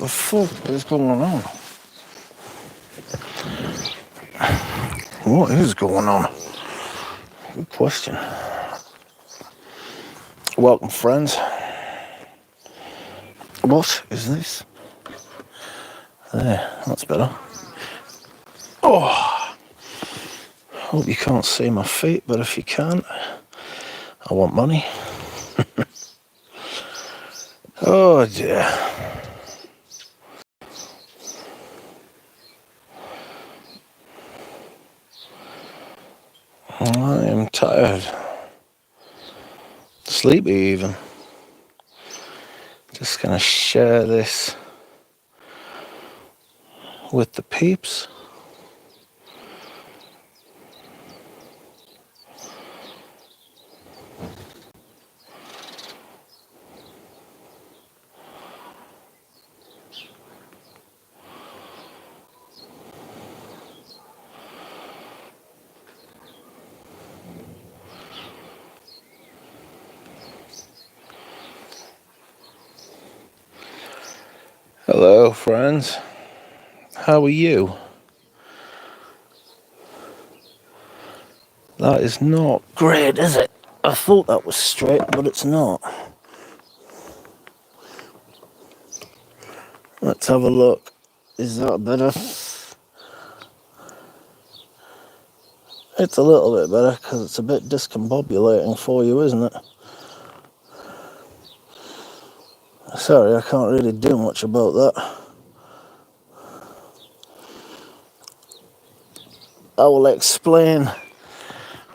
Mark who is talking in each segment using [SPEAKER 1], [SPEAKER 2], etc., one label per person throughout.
[SPEAKER 1] the fuck is going on? What is going on? Good question. Welcome, friends. What is this? There, that's better. Oh, hope you can't see my feet, but if you can, I want money. Oh dear. I am tired. Sleepy even. Just gonna share this with the peeps. Hello, friends. How are you? That is not great, is it? I thought that was straight, but it's not. Let's have a look. Is that better? It's a little bit better because it's a bit discombobulating for you, isn't it? Sorry, I can't really do much about that. I will explain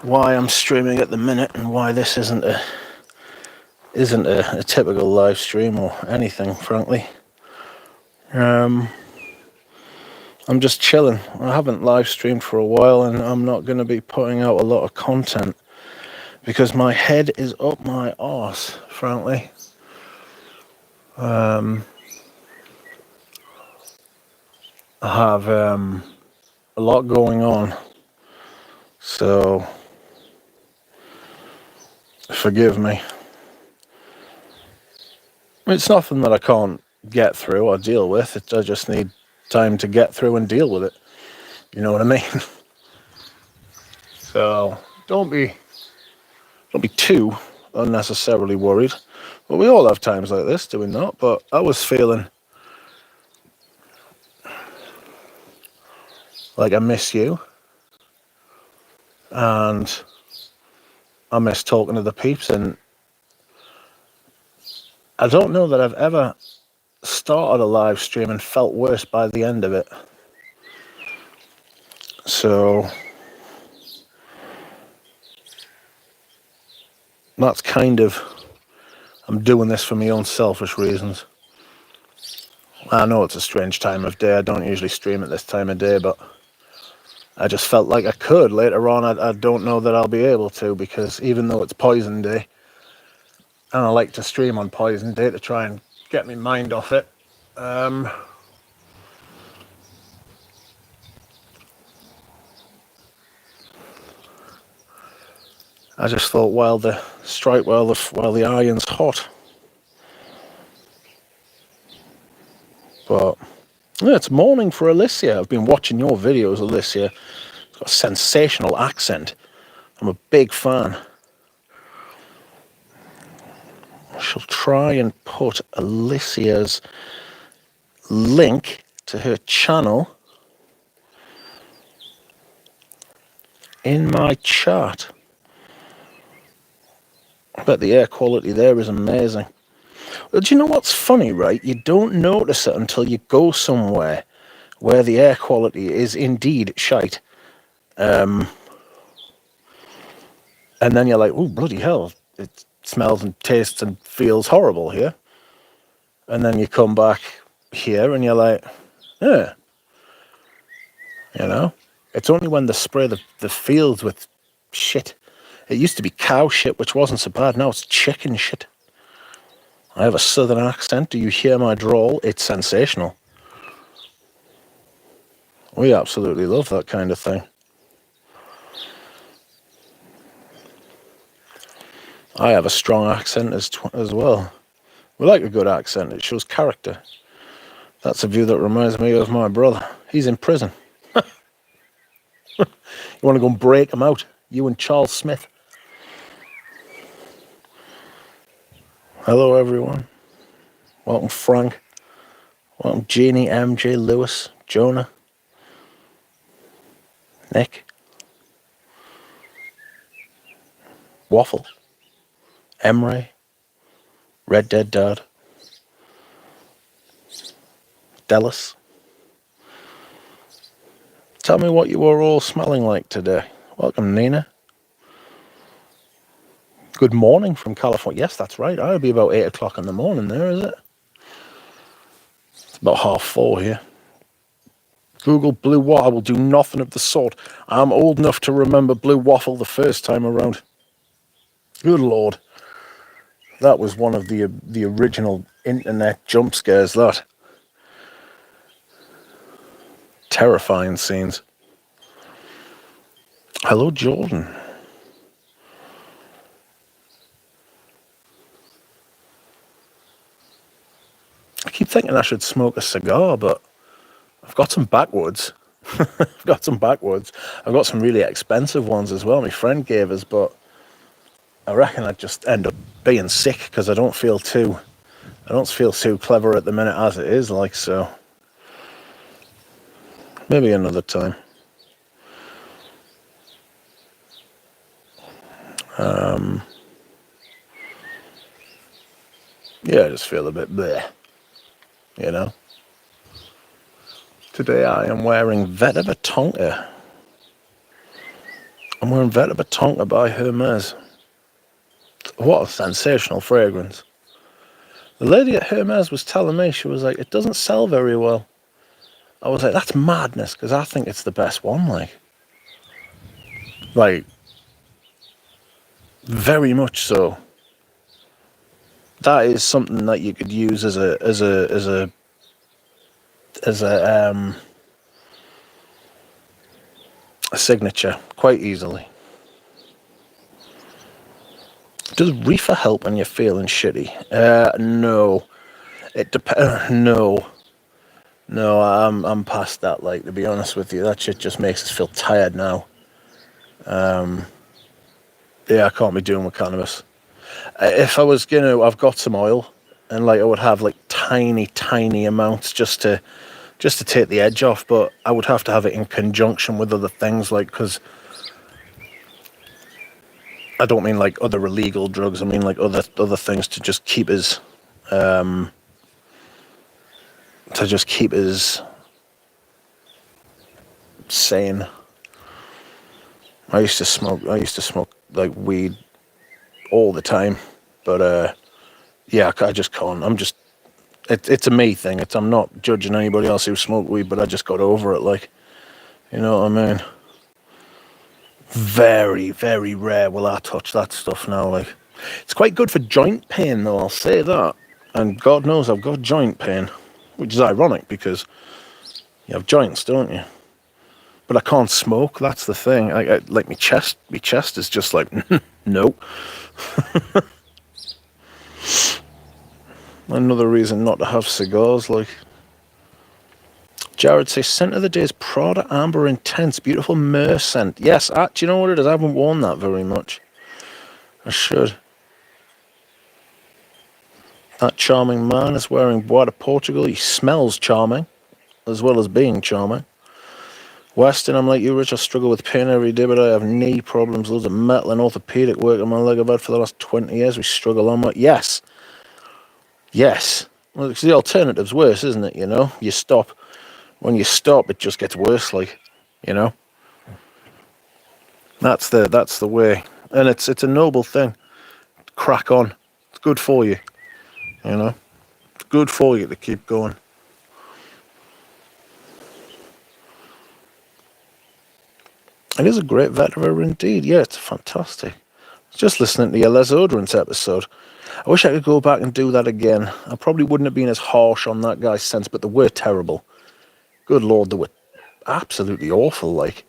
[SPEAKER 1] why I'm streaming at the minute and why this isn't a typical live stream or anything, frankly. I'm just chilling. I haven't live streamed for a while, and I'm not going to be putting out a lot of content because my head is up my arse, frankly. I have a lot going on, so forgive me. It's nothing that I can't get through or deal with. I just need time to get through and deal with it. You know what I mean? So don't be too unnecessarily worried. Well, we all have times like this, do we not? But I was feeling like I miss you, and I miss talking to the peeps, and I don't know that I've ever started a live stream and felt worse by the end of it. So that's kind of, I'm doing this for my own selfish reasons. I know it's a strange time of day. I don't usually stream at this time of day, but I just felt like I could. Later on, I don't know that I'll be able to, because even though it's Poison Day, and I like to stream on Poison Day to try and get my mind off it, I just thought while the iron's hot. But yeah, it's morning for Alicia. I've been watching your videos, Alicia. It's got a sensational accent. I'm a big fan. I shall try and put Alicia's link to her channel in my chat. I bet the air quality there is amazing. Well, do you know what's funny, right? You don't notice it until you go somewhere where the air quality is indeed shite. And then you're like, oh, bloody hell, it smells and tastes and feels horrible here. And then you come back here and you're like, yeah. You know? It's only when they spray the fields with shit. It used to be cow shit, which wasn't so bad. Now it's chicken shit. I have a southern accent. Do you hear my drawl? It's sensational. We absolutely love that kind of thing. I have a strong accent as well. We like a good accent. It shows character. That's a view that reminds me of my brother. He's in prison. You want to go and break him out? You and Charles Smith. Hello, everyone. Welcome, Frank. Welcome, Jeannie, MJ, Lewis, Jonah, Nick, Waffle, Emre, Red Dead Dad, Dallas. Tell me what you were all smelling like today. Welcome, Nina. Good morning from California. Yes, that's right. I'll be about 8 o'clock in the morning there, is it? It's about 4:30 here. Google Blue Waffle. I will do nothing of the sort. I'm old enough to remember Blue Waffle the first time around. Good Lord. That was one of the original internet jump scares, that. Terrifying scenes. Hello, Jordan. I keep thinking I should smoke a cigar, but I've got some backwoods. I've got some really expensive ones as well. My friend gave us, but I reckon I'd just end up being sick because I don't feel too clever at the minute as it is, like, so maybe another time. Yeah, I just feel a bit bleh, you know. Today I am wearing Vetiver Tonka. I'm wearing Vetiver Tonka by Hermes. What a sensational fragrance. The lady at Hermes was telling me, she was like, it doesn't sell very well. I was like, that's madness, because I think it's the best one, like very much so. That is something that you could use as a signature quite easily. Does reefer help when you're feeling shitty? No. It depends. No, I'm past that. Like, to be honest with you, that shit just makes us feel tired now. Yeah, I can't be doing with cannabis. If I was I've got some oil, and like I would have like tiny amounts just to take the edge off. But I would have to have it in conjunction with other things, like, because I don't mean like other illegal drugs. I mean like other things to just keep us sane. I used to smoke like weed all the time, but yeah, I just can't. It's a me thing. I'm not judging anybody else who smoked weed, but I just got over it. Like, you know what I mean? Very, very rare will I touch that stuff now. Like, it's quite good for joint pain, though. I'll say that. And God knows I've got joint pain, which is ironic because you have joints, don't you? But I can't smoke. That's the thing. Like my chest is just like no. Another reason not to have cigars. Like, Jared says, scent of the day is Prada Amber Intense, beautiful myrrh scent. Yes, do you know what it is? I haven't worn that very much. I should. That charming man is wearing Bois de Portugal. He smells charming, as well as being charming. Weston, I'm like you, Rich. I struggle with pain every day, but I have knee problems, loads of metal and orthopedic work on my leg I've had for the last 20 years. We struggle on. Yes. Well, the alternative's worse, isn't it? You know, you stop. When you stop, it just gets worse. Like, you know, that's the way, and it's a noble thing. Crack on. It's good for you. You know, it's good for you to keep going. It is a great vetiver indeed. Yeah, it's fantastic. Just listening to your Les Odorants episode. I wish I could go back and do that again. I probably wouldn't have been as harsh on that guy's sense, but they were terrible. Good Lord, they were absolutely awful. Like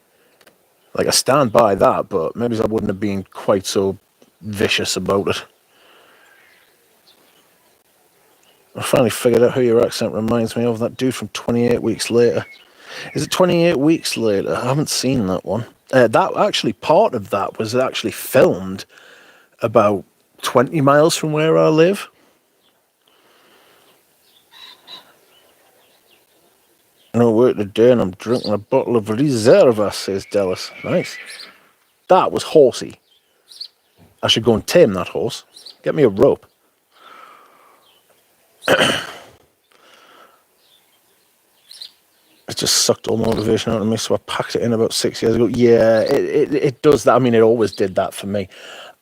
[SPEAKER 1] I stand by that, but maybe I wouldn't have been quite so vicious about it. I finally figured out who your accent reminds me of. That dude from 28 Weeks Later. Is it 28 Weeks Later? I haven't seen that one. That actually, part of that was actually filmed about 20 miles from where I live. No work today and I'm drinking a bottle of Reserva, says Dallas. Nice. That was horsey. I should go and tame that horse. Get me a rope. It just sucked all motivation out of me, so I packed it in about 6 years ago. Yeah, it does that. I mean, it always did that for me.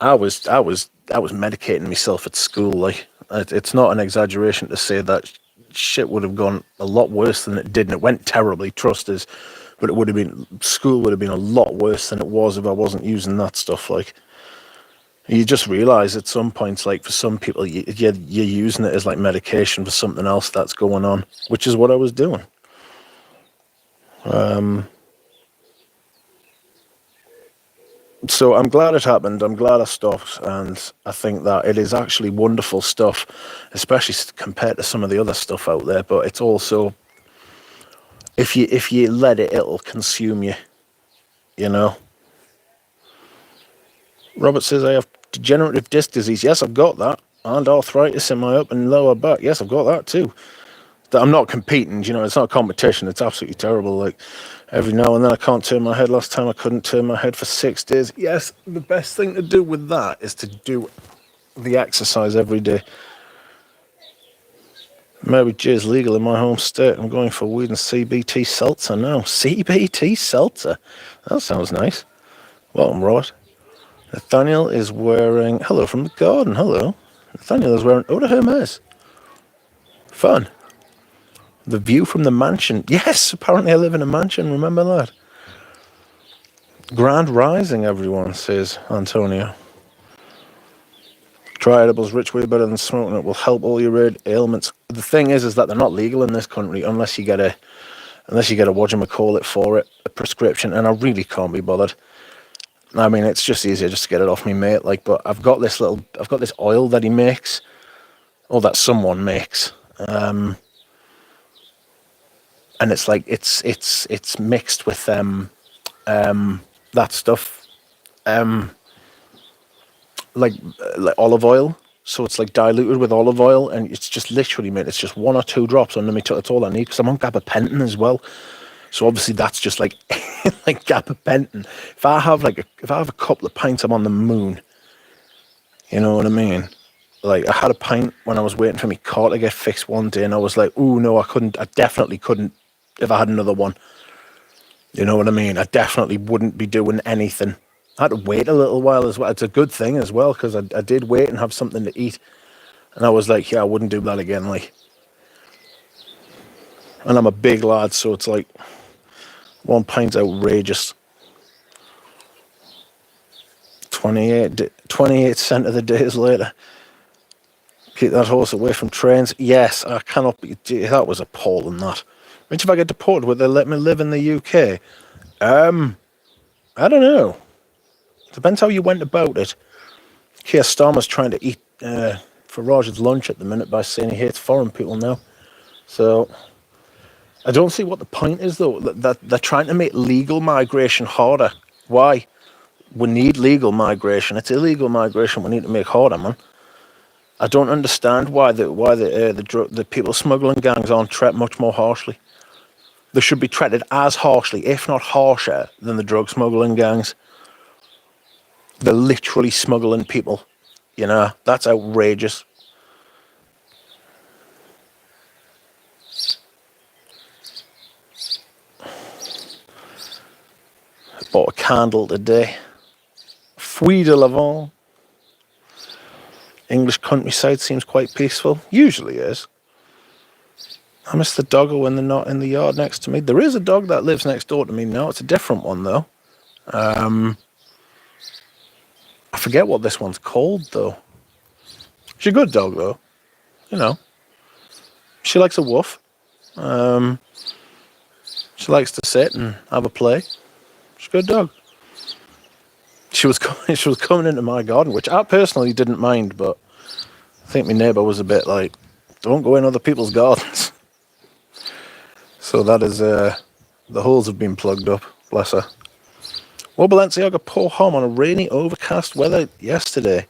[SPEAKER 1] I was medicating myself at school. Like, it's not an exaggeration to say that shit would have gone a lot worse than it did, and it went terribly. Trust us, but school would have been a lot worse than it was if I wasn't using that stuff. Like, you just realize at some points, like for some people, you're using it as like medication for something else that's going on, which is what I was doing. So I'm glad it happened. I'm glad I stopped, and I think that it is actually wonderful stuff, especially compared to some of the other stuff out there. But it's also, if you let it, it'll consume you. You know. Robert says I have degenerative disc disease. Yes, I've got that, and arthritis in my upper and lower back. Yes, I've got that too. That I'm not competing. You know, it's not a competition. It's absolutely terrible. Like, every now and then I can't turn my head. Last time I couldn't turn my head for 6 days. Yes, the best thing to do with that is to do the exercise every day. Mary J is legal in my home state. I'm going for weed and CBT seltzer now. CBT seltzer? That sounds nice. Welcome, Robert. Nathaniel is wearing... Hello from the garden. Hello. Nathaniel is wearing Eau de Hermes. Fun. The view from the mansion. Yes, apparently I live in a mansion. Remember that? Grand rising, everyone, says Antonio. Try edibles, rich way better than smoking. It will help all your ailments. The thing is that they're not legal in this country unless you get a whatchamacallit for it, a prescription, and I really can't be bothered. I mean, it's just easier just to get it off me, mate. Like, but I've got this oil that he makes, or that someone makes. And it's like it's mixed with that stuff, like olive oil. So it's like diluted with olive oil, and it's just literally, mate, it's just 1 or 2 drops under me. That's all I need, because I'm on gabapentin as well. So obviously that's just like like gabapentin. If I have a couple of pints, I'm on the moon. You know what I mean? Like, I had a pint when I was waiting for my car to get fixed one day, and I was like, "Oh no, I definitely couldn't if I had another one." You know what I mean? I definitely wouldn't be doing anything. I had to wait a little while as well. It's a good thing as well, because I did wait and have something to eat, and I was like, yeah, I wouldn't do that again. Like, and I'm a big lad, so it's like 1 pint's outrageous. 28 cent of the days later. Keep that horse away from trains. Yes, I cannot be. That was appalling, that. Which, if I get deported, would they let me live in the UK? I don't know. Depends how you went about it. Keir Starmer's trying to eat Farage's lunch at the minute by saying he hates foreign people now. So, I don't see what the point is, though. That they're trying to make legal migration harder. Why? We need legal migration. It's illegal migration we need to make harder, man. I don't understand why the people smuggling gangs aren't treated much more harshly. They should be treated as harshly, if not harsher, than the drug smuggling gangs. They're literally smuggling people. You know, that's outrageous. I bought a candle today. Fruit de l'Avent. English countryside seems quite peaceful. Usually is. I miss the doggo when they're not in the yard next to me. There is a dog that lives next door to me now. It's a different one, though. I forget what this one's called, though. She's a good dog, though. You know. She likes a woof. She likes to sit and have a play. She's a good dog. She was coming into my garden, which I personally didn't mind, but I think my neighbour was a bit like, Don't go in other people's gardens. So that is, the holes have been plugged up. Bless her. Well, Balenciaga pour home on a rainy, overcast weather yesterday,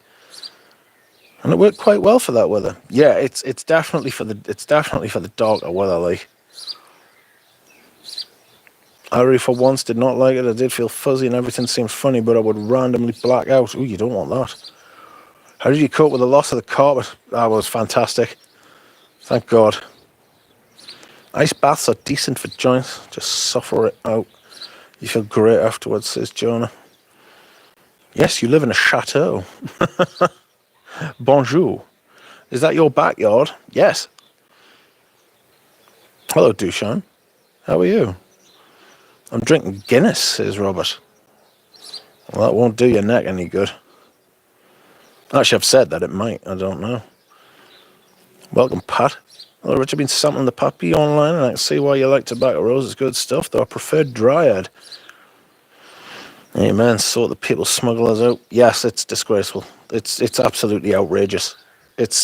[SPEAKER 1] and it worked quite well for that weather. Yeah, it's definitely for the darker weather. Like, I really for once did not like it. I did feel fuzzy and everything seemed funny, but I would randomly black out. Ooh, you don't want that. How did you cope with the loss of the carpet? That was fantastic. Thank God. Ice baths are decent for joints. Just suffer it out. You feel great afterwards, says Jonah. Yes, you live in a chateau. Bonjour. Is that your backyard? Yes. Hello, Dushan. How are you? I'm drinking Guinness, says Robert. Well, that won't do your neck any good. Actually, I've said that it might. I don't know. Welcome, Pat. Hello, Richard. Been sampling the puppy online, and I can see why you like Tobacco Rose. It's good stuff, though. I prefer Dryad. Amen. Sort the people smugglers out. Yes, it's disgraceful. It's absolutely outrageous.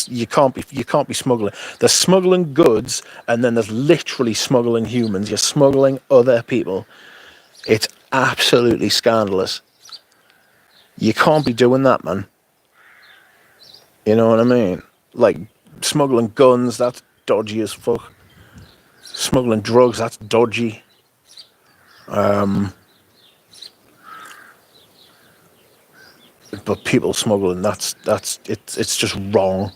[SPEAKER 1] You can't be smuggling. They're smuggling goods, and then there's literally smuggling humans. You're smuggling other people. It's absolutely scandalous. You can't be doing that, man. You know what I mean? Like, smuggling guns, that's dodgy as fuck. Smuggling drugs, that's dodgy. But people smuggling, it's just wrong.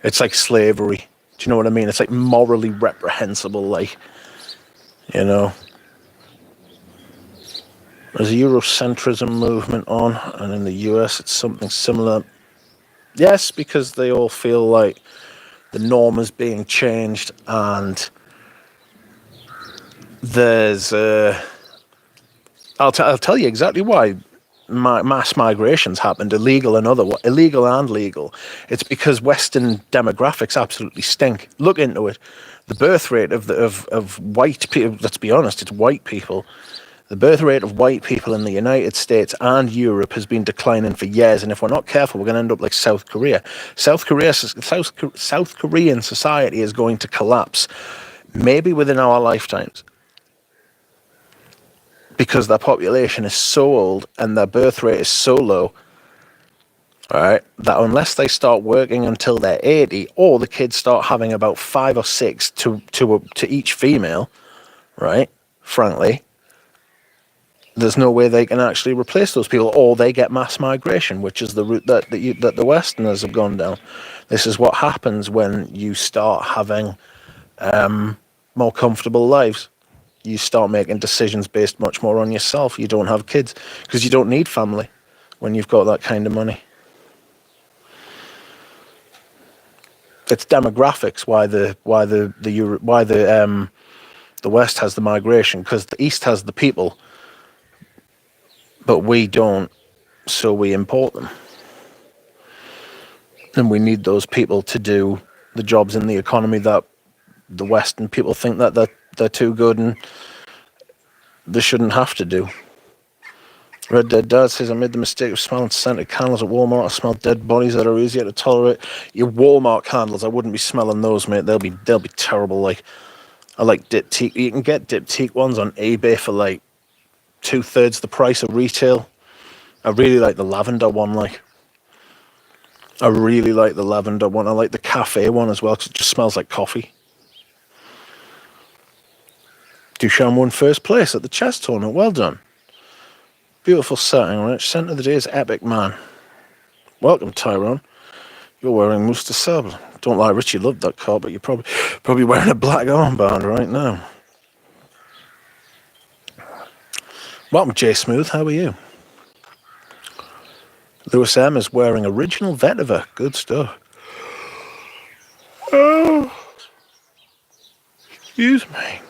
[SPEAKER 1] It's like slavery. Do you know what I mean? It's like morally reprehensible, like, you know. There's a Eurocentrism movement on, and in the US it's something similar. Yes, because they all feel like the norm is being changed, and there's I'll tell you exactly why mass migrations happened, illegal and legal. It's because Western demographics absolutely stink. Look into it. The birth rate of white people, let's be honest, it's white people. The birth rate of white people in the United States and Europe has been declining for years, and if we're not careful, we're going to end up like South Korea. South Korean society is going to collapse, maybe within our lifetimes, because their population is so old and their birth rate is so low, all right, that unless they start working until they're 80, or the kids start having about 5 or 6 to each female, right? Frankly, there's no way they can actually replace those people, or they get mass migration, which is the route that the Westerners have gone down. This is what happens when you start having more comfortable lives. You start making decisions based much more on yourself. You don't have kids because you don't need family when you've got that kind of money. It's demographics why the West has the migration, because the East has the people, but we don't, so we import them. And we need those people to do the jobs in the economy that the Western people think that they're too good and they shouldn't have to do. Red Dead Dad says, I made the mistake of smelling scented candles at Walmart. I smell dead bodies that are easier to tolerate. Your Walmart candles, I wouldn't be smelling those, mate. They'll be terrible. Like, I like diptyque. You can get diptyque ones on eBay for like 2/3 the price of retail. I really like the lavender one. Like, I really like the lavender one. I like the cafe one as well because it just smells like coffee. Duchamp won first place at the chess tournament. Well done. Beautiful setting, Rich. Centre of the day is epic, man. Welcome, Tyrone. You're wearing Mousse de Sable. Don't lie, Richie loved that car, but you're probably wearing a black armband right now. Welcome, Jay Smooth. How are you? Lewis M is wearing original vetiver. Good stuff. Oh, excuse me.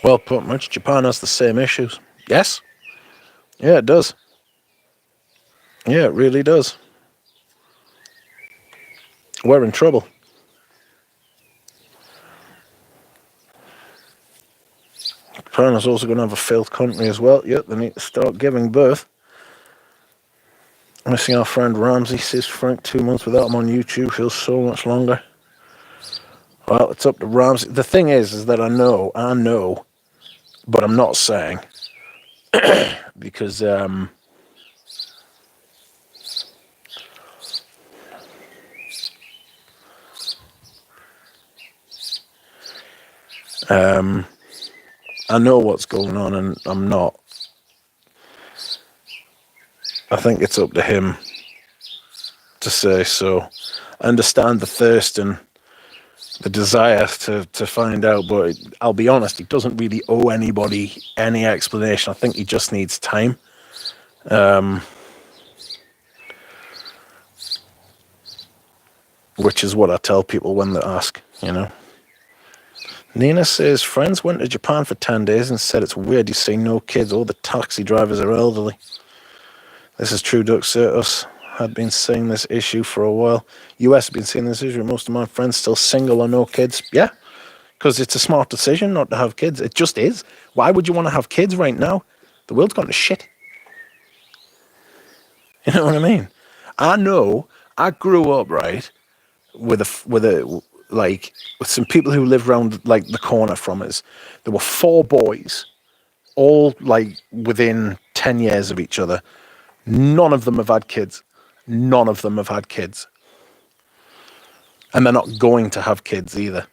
[SPEAKER 1] Well put, Mitch. Japan has the same issues. Yes? Yeah, it does. Yeah, it really does. We're in trouble. Japan is also going to have a failed country as well. Yep, they need to start giving birth. Missing our friend Ramsey, says Frank. 2 months without him on YouTube feels so much longer. Well, it's up to Ramsey. The thing is that I know, but I'm not saying. Because, I know what's going on, and I'm not. I think it's up to him to say so. I understand the thirst and the desire to find out, but I'll be honest, he doesn't really owe anybody any explanation. I think he just needs time. Which is what I tell people when they ask, you know. Nina says, friends went to Japan for 10 days and said it's weird you see no kids. All the taxi drivers are elderly. This is true, Duck Certus. Had been seeing this issue for a while. US have been seeing this issue. Most of my friends still single or no kids. Yeah, because it's a smart decision not to have kids. It just is. Why would you want to have kids right now? The world's gone to shit. You know what I mean? I know. I grew up, right, with some people who lived around like the corner from us. There were 4 boys, all like within 10 years of each other. None of them have had kids. None of them have had kids. And they're not going to have kids either.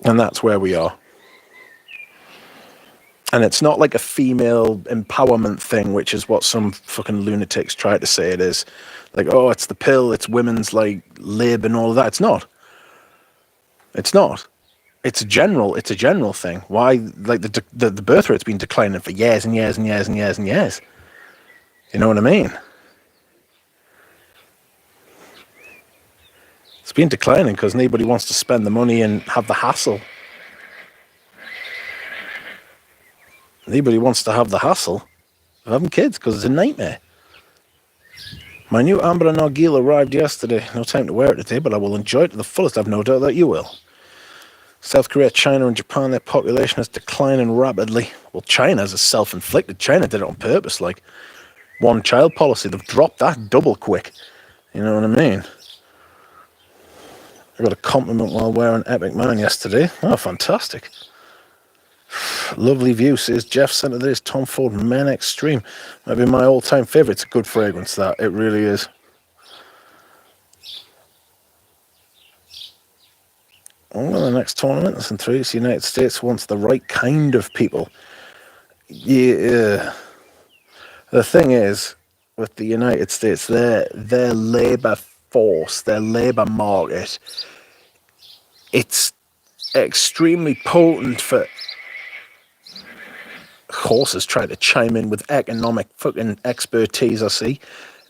[SPEAKER 1] And that's where we are. And it's not like a female empowerment thing, which is what some fucking lunatics try to say it is. Like, oh, it's the pill, it's women's like lib and all of that. It's not. It's not. It's a general thing. Why, like the birth rate's been declining for years and years and years and years and years. You know what I mean? It's been declining because nobody wants to spend the money and have the hassle. Nobody wants to have the hassle of having kids because it's a nightmare. My new Amber and Nargile arrived yesterday. No time to wear it today, but I will enjoy it to the fullest. I've no doubt that you will. South Korea, China, and Japan, their population is declining rapidly. Well, China's a self-inflicted. China did it on purpose, like one-child policy. They've dropped that double quick. You know what I mean? I got a compliment while wearing Epic Man yesterday. Oh, fantastic. Lovely view, says Jeff. Sent this Tom Ford Men Extreme. Might be my all-time favourite. It's a good fragrance, that. It really is. Oh, the next tournament is in 3 weeks. The United States wants the right kind of people. Yeah. The thing is, with the United States, their labour force, their labour market, it's extremely potent for... Horses try to chime in with economic fucking expertise, I see.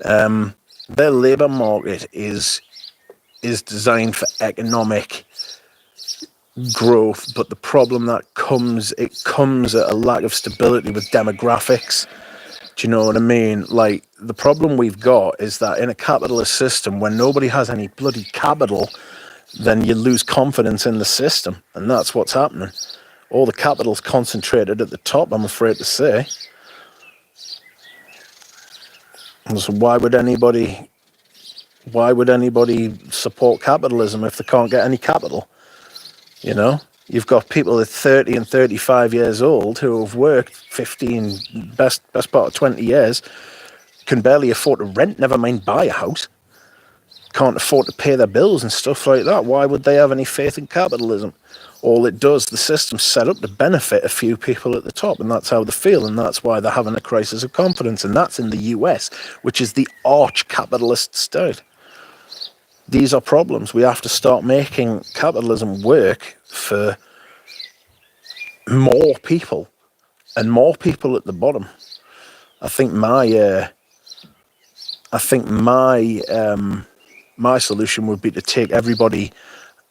[SPEAKER 1] Their labour market is designed for economic growth, but the problem that comes at a lack of stability with demographics. Do you know what I mean? Like, the problem we've got is that in a capitalist system, when nobody has any bloody capital, then you lose confidence in the system, and that's what's happening. All the capital's concentrated at the top, I'm afraid to say. And so why would anybody support capitalism if they can't get any capital? You know? You've got people at 30 and 35 years old who have worked 15, best part of 20 years, can barely afford to rent, never mind buy a house, can't afford to pay their bills and stuff like that. Why would they have any faith in capitalism? All it does, the system's set up to benefit a few people at the top, and that's how they feel, and that's why they're having a crisis of confidence, and that's in the US, which is the arch-capitalist state. These are problems. We have to start making capitalism work for more people, and more people at the bottom. I think my solution would be to take everybody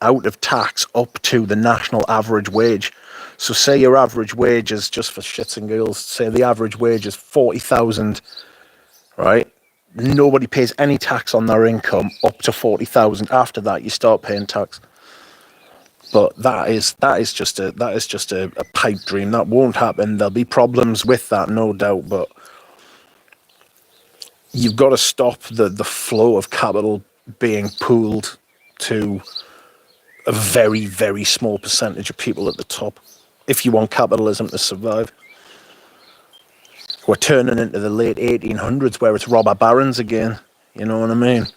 [SPEAKER 1] out of tax up to the national average wage. So say your average wage is, just for shits and giggles, say the average wage is 40,000, right? Nobody pays any tax on their income up to 40,000. After that, you start paying tax. But that is just a pipe dream. That won't happen. There'll be problems with that, no doubt. But you've got to stop the flow of capital being pooled to a very, very small percentage of people at the top if you want capitalism to survive. We're turning into the late 1800s where it's robber barons again. You know what I mean?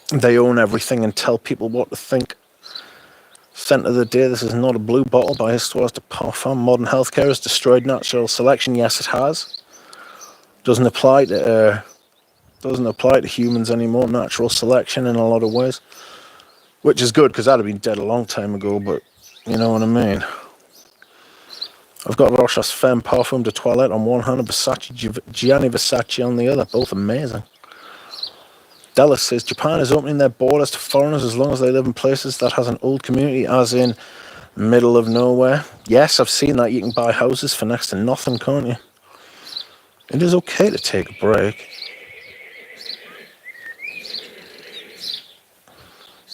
[SPEAKER 1] They own everything and tell people what to think. Scent of the day, this is not a blue bottle by Histoire de Parfum. Modern healthcare has destroyed natural selection. Yes, it has. Doesn't apply to humans anymore, natural selection in a lot of ways. Which is good, because that'd have been dead a long time ago, but you know what I mean. I've got Roche's Femme Parfum de Toilette on one hand and Gianni Versace on the other. Both amazing. Dallas says, Japan is opening their borders to foreigners as long as they live in places that has an old community, as in middle of nowhere. Yes, I've seen that. You can buy houses for next to nothing, can't you? It is okay to take a break.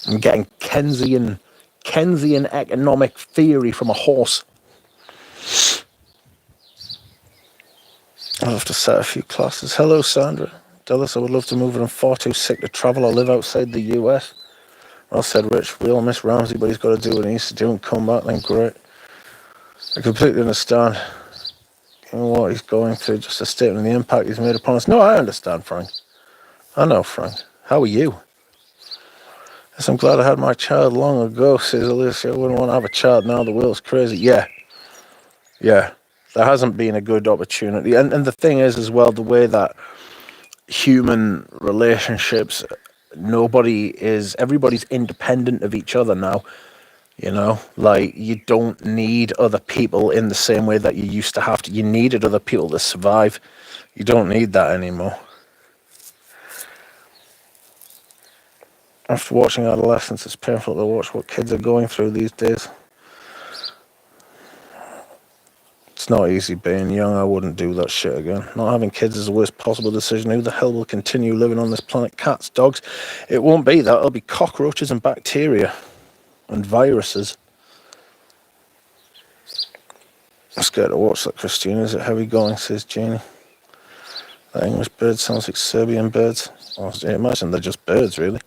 [SPEAKER 1] I'm getting Keynesian economic theory from a horse. I'll have to set a few classes. Hello, Sandra. Dallas, I would love to move, but I'm far too sick to travel or live outside the US. Well said, Rich. We all miss Ramsey, but he's got to do what he needs to do and come back, then great. I completely understand what he's going through, just a statement of the impact he's made upon us. No, I understand, Frank. I know, Frank. How are you? Yes, I'm glad I had my child long ago, says Alicia. I wouldn't want to have a child now. The world's crazy. Yeah. There hasn't been a good opportunity. And the thing is, as well, the way that human relationships, everybody's independent of each other now. You know, like, you don't need other people in the same way that you used to have to. You needed other people to survive. You don't need that anymore. After watching adolescence, it's painful to watch what kids are going through these days. It's not easy being young. I wouldn't do that shit again. Not having kids is the worst possible decision. Who the hell will continue living on this planet? Cats, dogs? It won't be that. It'll be cockroaches and bacteria and viruses. I'm scared to watch that, Christina. Is it heavy going, says Jeannie. That English bird sounds like Serbian birds. I imagine they're just birds, really.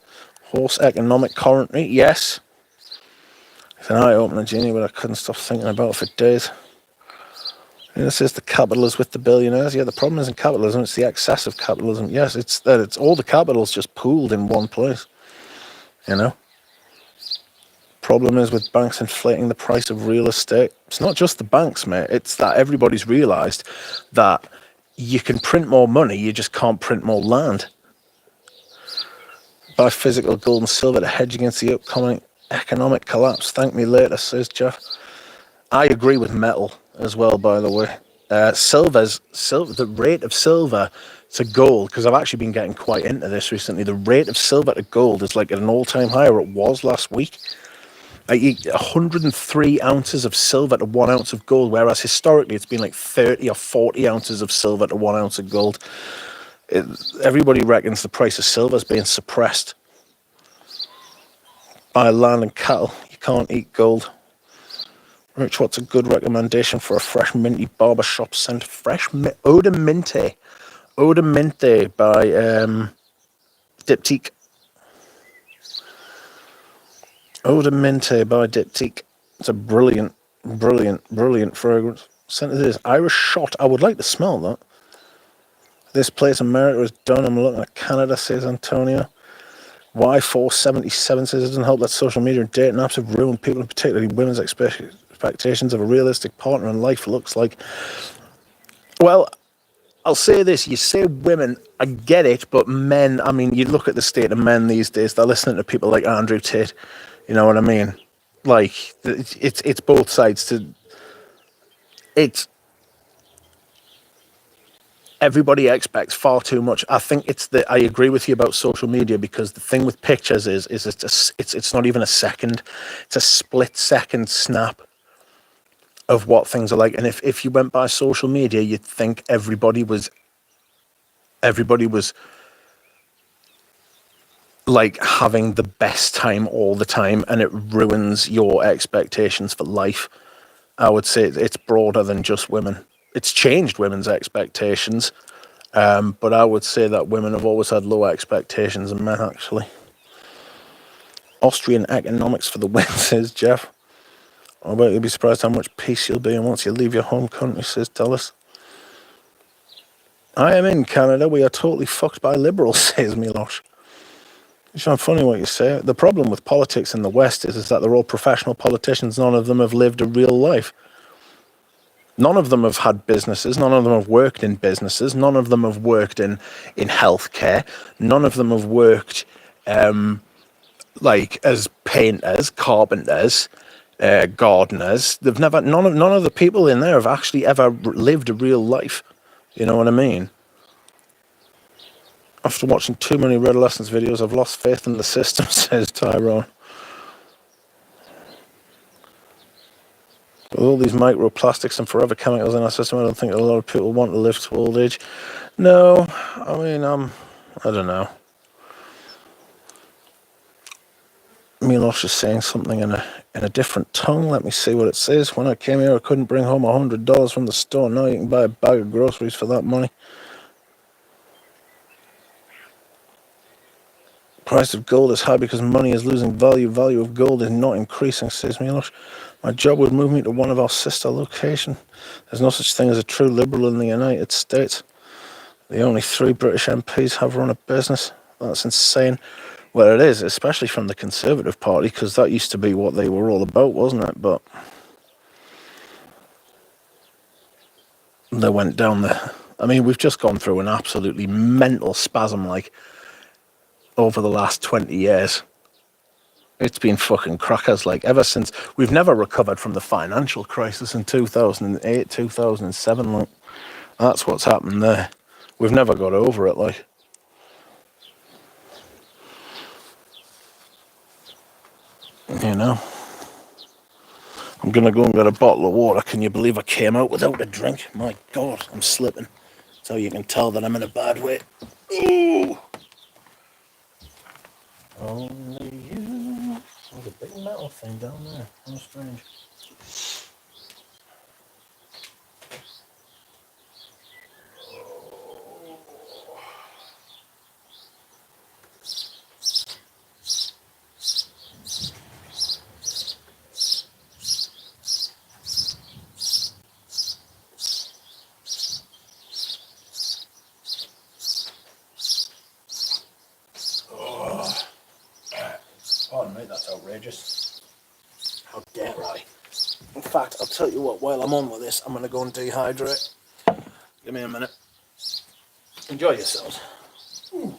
[SPEAKER 1] Horse economic currently, yes. It's an eye-opener, Jeannie, but I couldn't stop thinking about it for days. And it says the capital is with the billionaires. Yeah, the problem isn't capitalism, it's the excess of capitalism. Yes, it's that it's all the capital's just pooled in one place. You know? Problem is with banks inflating the price of real estate. It's not just the banks, mate. It's that everybody's realised that you can print more money, you just can't print more land. Buy physical gold and silver to hedge against the upcoming economic collapse. Thank me later, says Jeff. I agree with metal as well, by the way. The rate of silver to gold, because I've actually been getting quite into this recently, the rate of silver to gold is like at an all-time high, or it was last week. 103 ounces of silver to 1 ounce of gold, whereas historically it's been like 30 or 40 ounces of silver to 1 ounce of gold. Everybody reckons the price of silver is being suppressed by land and cattle. You can't eat gold. Rich, what's a good recommendation for a fresh minty barbershop scent? Eau de Minte. Eau de Minte by Diptyque. Eau de Minte by Diptyque. It's a brilliant fragrance. Scent of this Irish shot. I would like to smell that. This place America is done. I'm looking at Canada, says Antonio. Y477 says it doesn't help that social media and dating apps have ruined people, and particularly women's expectations of a realistic partner in life. Looks like. Well, I'll say this. You say women, I get it, but men, I mean, you look at the state of men these days, they're listening to people like Andrew Tate. You know what I mean? Like, it's both sides. Everybody expects far too much. I think I agree with you about social media, because the thing with pictures is it's not even a second. It's a split second snap of what things are like. And if you went by social media, you'd think everybody was like having the best time all the time, and it ruins your expectations for life. I would say it's broader than just women. It's changed women's expectations, but I would say that women have always had lower expectations than men, actually. Austrian economics for the win, says Jeff. I bet you'll be surprised how much peace you'll be in once you leave your home country, says Dallas. I am in Canada. We are totally fucked by liberals, says Milosh. It's not funny what you say. The problem with politics in the West is that they're all professional politicians. None of them have lived a real life. None of them have had businesses. None of them have worked in businesses. None of them have worked in healthcare. None of them have worked like as painters, carpenters, gardeners. They've never. None of the people in there have actually ever lived a real life. You know what I mean? After watching too many Red Lessons videos, I've lost faith in the system, says Tyrone. With all these microplastics and forever chemicals in our system, I don't think a lot of people want to live to old age. No, I mean, I don't know. Milosh is saying something in a different tongue. Let me see what it says. When I came here, I couldn't bring home $100 from the store. Now you can buy a bag of groceries for that money. Price of gold is high because money is losing value. Value of gold is not increasing, says Milosh. My job would move me to one of our sister locations. There's no such thing as a true liberal in the United States. The only 3 British MPs have run a business. That's insane. Well, it is, especially from the Conservative Party, because that used to be what they were all about, wasn't it? But they went down the... I mean, we've just gone through an absolutely mental spasm, like, over the last 20 years. It's been fucking crackers, like, ever since... We've never recovered from the financial crisis in 2008, 2007, like, that's what's happened there. We've never got over it, like... You know? I'm going to go and get a bottle of water. Can you believe I came out without a drink? My God, I'm slipping. So you can tell that I'm in a bad way. Ooh! Only you. There's a big metal thing down there. How strange. Pardon me, that's outrageous. How dare I? In fact, I'll tell you what, while I'm on with this, I'm going to go and dehydrate. Give me a minute. Enjoy yourselves. Ooh.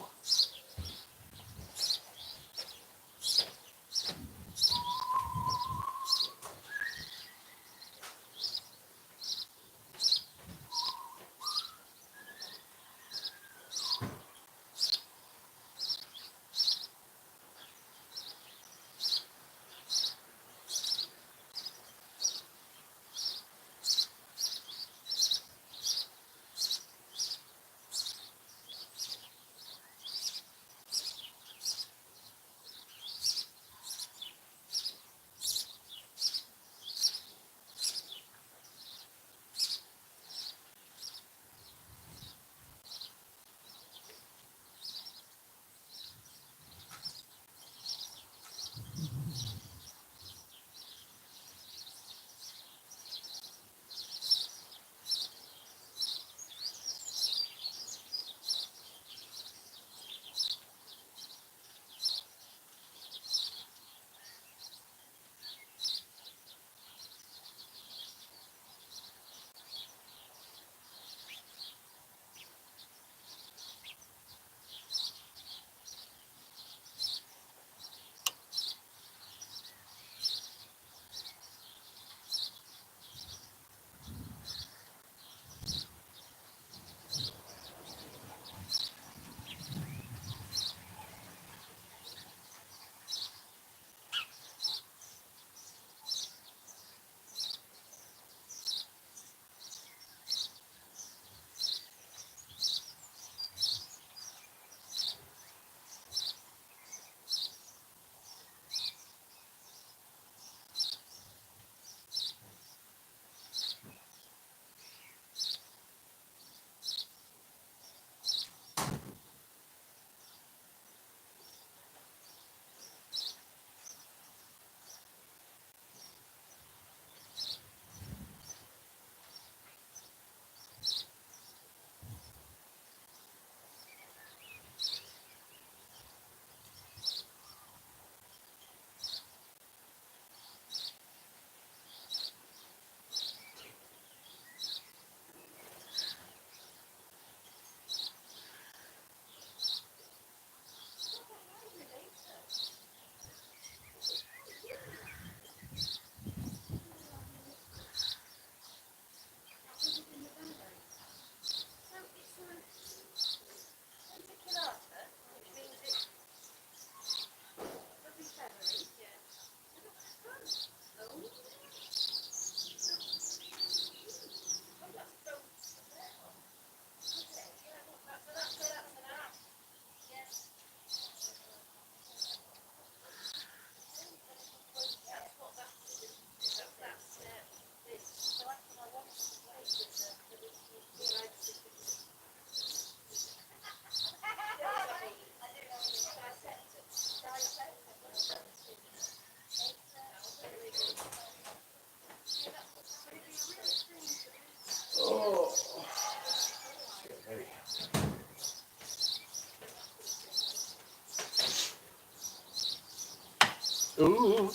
[SPEAKER 1] Ooh,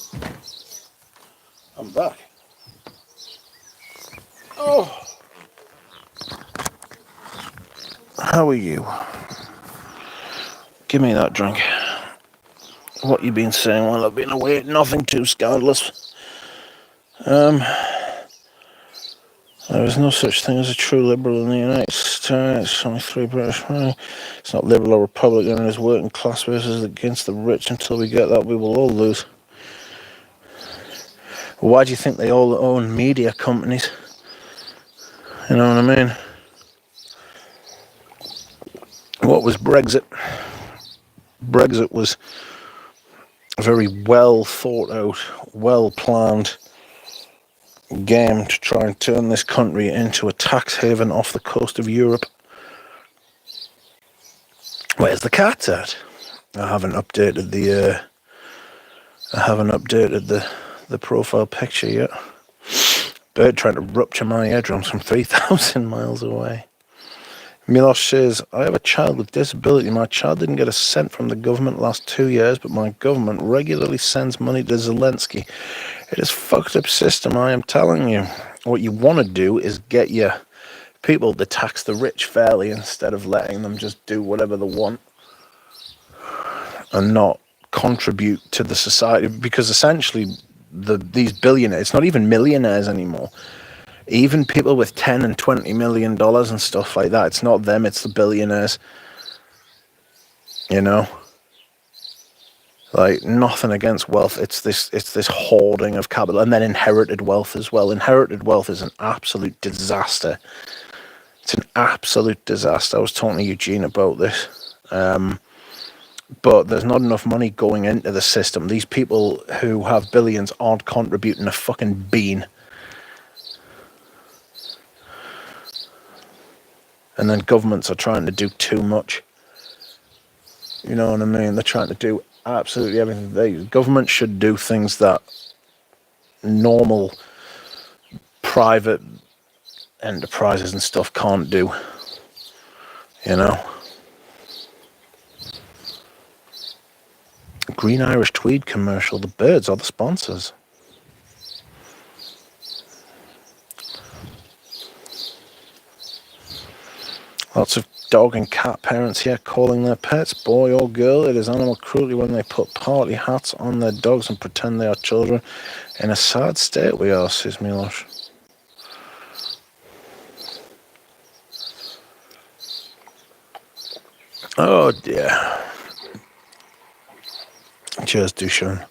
[SPEAKER 1] I'm back. Oh, how are you? Give me that drink. What you been saying while I've been away? Nothing too scandalous. There is no such thing as a true liberal in the United States. Only three British. It's not liberal or Republican. It is working class versus against the rich. Until we get that, we will all lose. Why do you think they all own media companies? You know what I mean? What was Brexit? Brexit was a very well thought out, well planned game to try and turn this country into a tax haven off the coast of Europe. Where's the cat at? I haven't updated the profile picture yet. Bird trying to rupture my eardrums from 3,000 miles away. Milosh says, I have a child with disability. My child didn't get a cent from the government last 2 years, but my government regularly sends money to Zelensky. It is a fucked up system, I am telling you. What you want to do is get your people to tax the rich fairly instead of letting them just do whatever they want and not contribute to the society. Because essentially, these billionaires, it's not even millionaires anymore. Even people with $10 and $20 million and stuff like that, it's not them, it's the billionaires. You know? Like, nothing against wealth. It's this hoarding of capital, and then inherited wealth as well. Inherited wealth is an absolute disaster. It's an absolute disaster. I was talking to Eugene about this. But there's not enough money going into the system. These people who have billions aren't contributing a fucking bean. And then governments are trying to do too much. You know what I mean? They're trying to do absolutely everything. Government should do things that normal private enterprises and stuff can't do. You know? Green Irish Tweed commercial. The birds are the sponsors. Lots of dog and cat parents here calling their pets boy or girl. It is animal cruelty when they put party hats on their dogs and pretend they are children. In a sad state we are, says Milosh. Oh dear. Cheers, Dushan.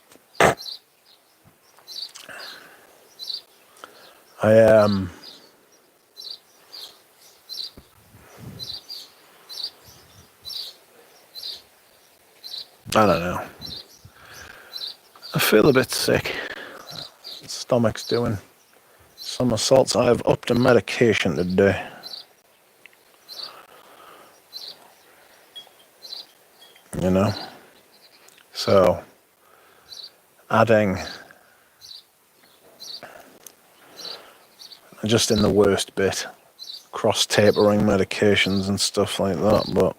[SPEAKER 1] I don't know. I feel a bit sick. Stomach's doing somersaults. I have upped a medication today. You know? So, adding just in the worst bit, cross-tapering medications and stuff like that, but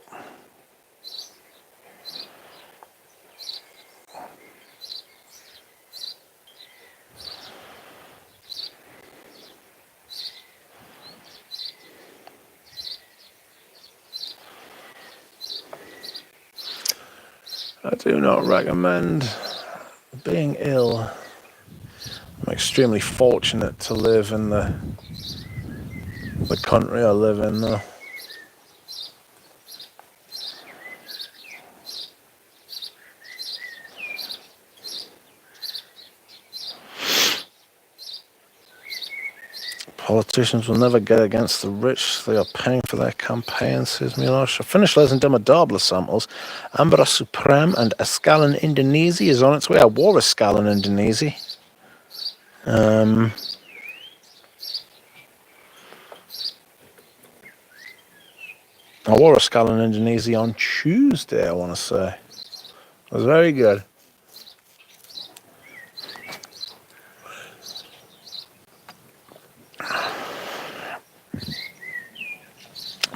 [SPEAKER 1] I do not recommend being ill. I'm extremely fortunate to live in the country I live in, though. Politicians will never get against the rich. They are paying for their campaigns, says Milosh. I finished Les Indomitable samples. Ambra Supreme and Escalon Indonesi is on its way. I wore Escalon Indonesi. I wore Escalon Indonesi on Tuesday, I want to say. It was very good.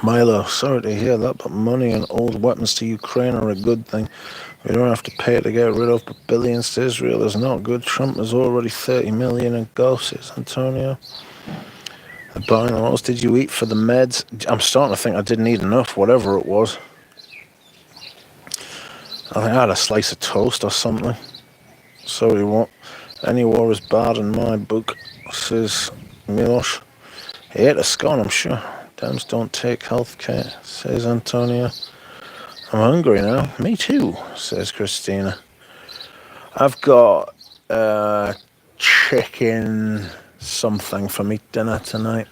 [SPEAKER 1] Milo, sorry to hear that, but money and old weapons to Ukraine are a good thing. We don't have to pay to get rid of, but billions to Israel is not good. Trump has already 30 million in ghosts, says Antonio. The buying, what else did you eat for the meds? I'm starting to think I didn't eat enough, whatever it was. I think I had a slice of toast or something. So you what? Any war is bad in my book, says Milosh. He ate a scone, I'm sure. Dems don't take healthcare, says Antonio. I'm hungry now. Me too, says Christina. I've got chicken something for me dinner tonight.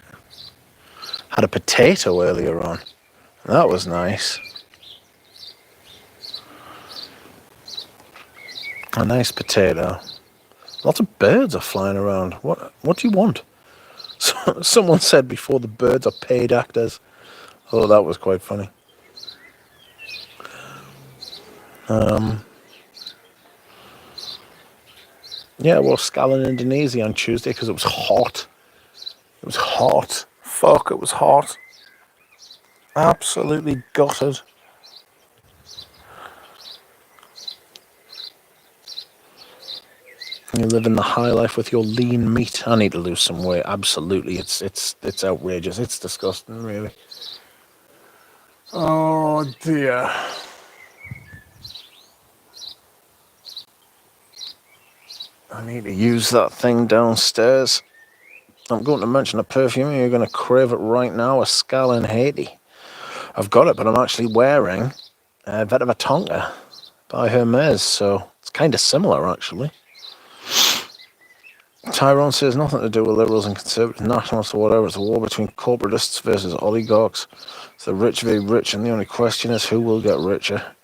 [SPEAKER 1] Had a potato earlier on. That was nice. A nice potato. Lots of birds are flying around. What do you want? Someone said before the birds are paid actors. Oh, that was quite funny. Yeah, well, Scala in Indonesia on Tuesday because it was hot. It was hot. Fuck, it was hot. Absolutely gutted. You live in the high life with your lean meat. I need to lose some weight. Absolutely, it's outrageous. It's disgusting, really. Oh dear. I need to use that thing downstairs. I'm going to mention a perfume. You're going to crave it right now. A Scala in Haiti. I've got it, but I'm actually wearing Vetiver Tonka by Hermes, so it's kind of similar, actually. Tyrone says nothing to do with liberals and conservatives, nationalists or whatever. It's a war between corporatists versus oligarchs. It's the rich v rich, and the only question is who will get richer.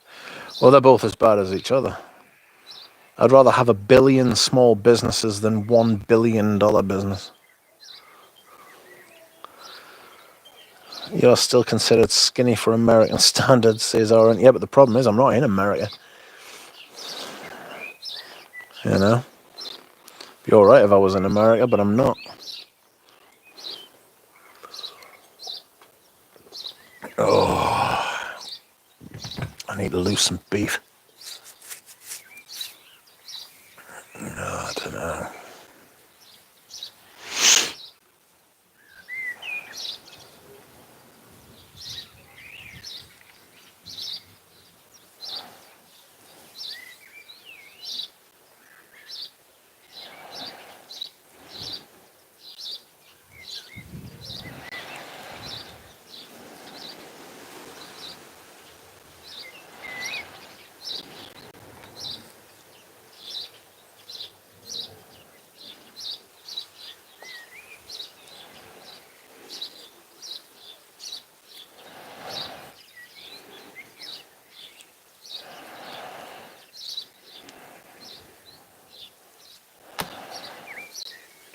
[SPEAKER 1] Well, they're both as bad as each other. I'd rather have 1 billion small businesses than $1 billion business. You're still considered skinny for American standards, says Aaron. Yeah, but the problem is I'm not in America. You know? Be alright if I was in America, but I'm not. Oh, I need to lose some beef. No, I don't know.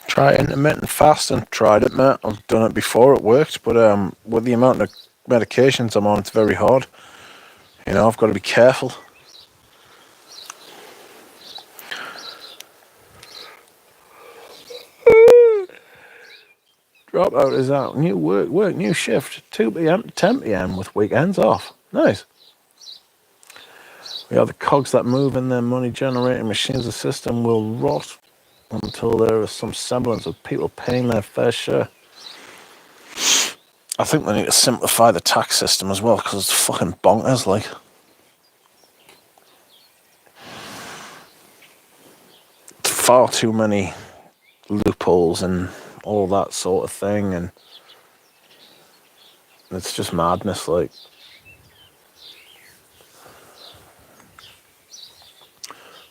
[SPEAKER 1] Try intermittent fasting. Tried it, mate. I've done it before. It worked, but with the amount of medications I'm on, it's very hard. You know, I've got to be careful. Dropout is out. New work, new shift. 2 p.m. to 10 p.m. with weekends off. Nice. We are the cogs that move in their money-generating machines. The system will rot until there is some semblance of people paying their fair share. I think they need to simplify the tax system as well, because it's fucking bonkers, like. Far too many loopholes and all that sort of thing, and it's just madness, like.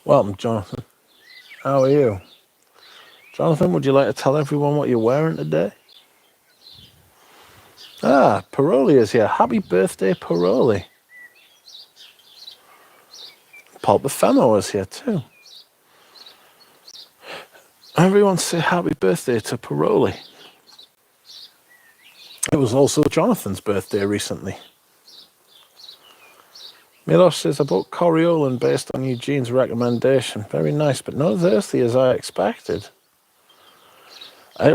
[SPEAKER 1] Welcome, Jonathan. How are you? Jonathan, would you like to tell everyone what you're wearing today? Ah, Paroli is here. Happy birthday, Paroli. Paul Befemo is here too. Everyone say happy birthday to Paroli. It was also Jonathan's birthday recently. Milos says, I bought Coriolan based on Eugene's recommendation. Very nice, but not as earthy as I expected. I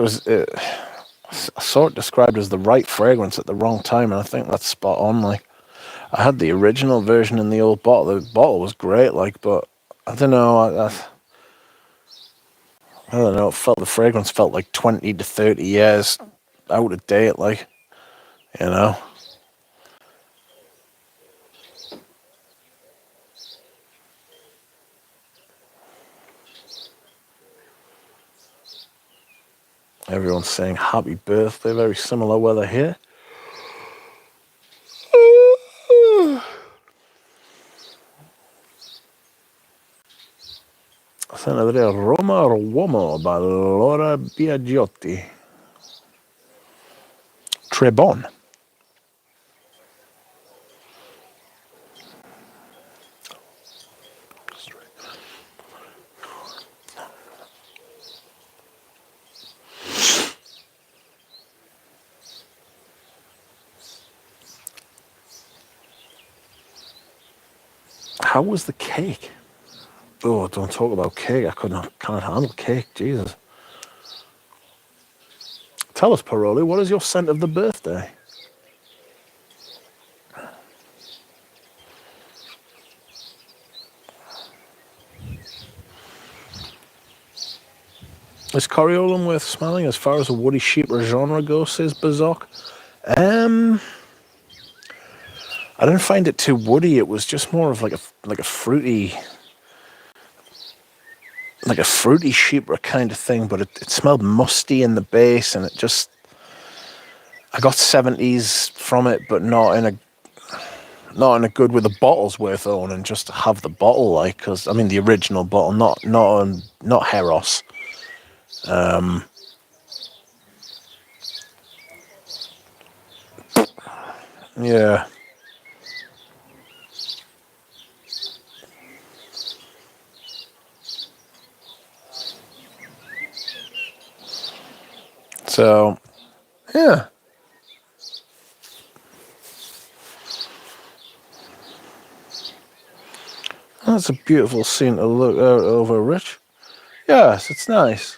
[SPEAKER 1] saw it described as the right fragrance at the wrong time, and I think that's spot on. Like, I had the original version in the old bottle. The bottle was great, like, but I don't know. I don't know. The fragrance felt like 20 to 30 years out of date, like, you know. Everyone's saying happy birthday. Very similar weather here. Sono a vedere Roma or Uomo by Laura Biagiotti. Très bon. How was the cake? Oh, don't talk about cake. Can't handle cake. Jesus. Tell us, Paroli, what is your scent of the birthday? Is Coriolan worth smelling as far as a woody sheep or genre goes, says Bazok? I didn't find it too woody. It was just more of like a fruity sheep kind of thing, but it smelled musty in the base, and I got 70s from it, but not in a good with the bottle's worth owning, just to have the bottle, like, because I mean the original bottle, not Heros. Yeah. So, yeah. That's a beautiful scene to look out over, Rich. Yes, it's nice.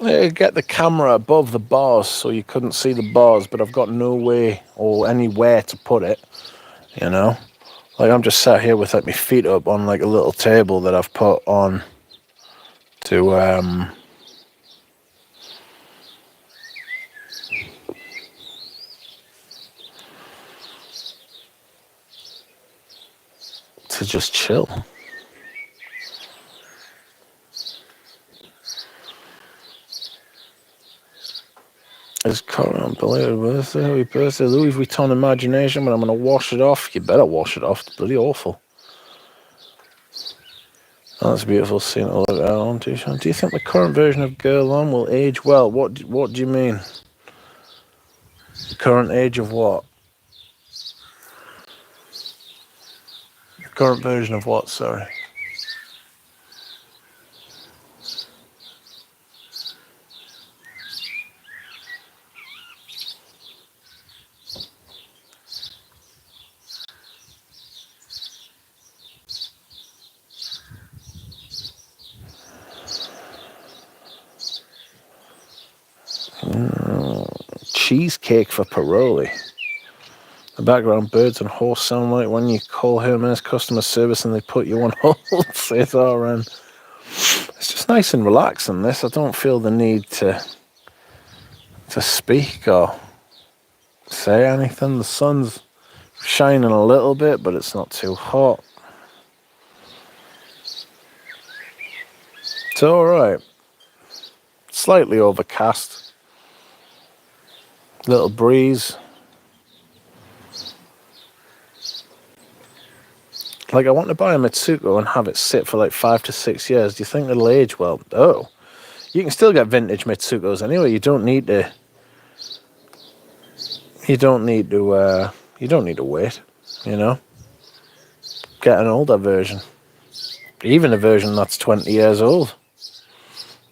[SPEAKER 1] I get the camera above the bars so you couldn't see the bars, but I've got no way or anywhere to put it, you know? Like, I'm just sat here with, like, my feet up on, like, a little table that I've put on to just chill. It's current unbelievable birthday, happy birthday, Louis Vuitton imagination, but I'm going to wash it off. You better wash it off, it's bloody awful. Oh, that's a beautiful scene to look at on, T-Sean. Do you think the current version of Girl On will age well? What do you mean? Current age of what? Current version of what, sorry? Cheesecake for Paroli. The background birds and horse sound like when you call Hermes customer service and they put you on hold, says RN. It's just nice and relaxing, this. I don't feel the need to speak or say anything. The sun's shining a little bit, but it's not too hot. It's alright. Slightly overcast. Little breeze. Like, I want to buy a Mitsuko and have it sit for like 5 to 6 years. Do you think it'll age well? Oh. You can still get vintage Mitsukos anyway. You don't need to wait, you know? Get an older version. Even a version that's 20 years old.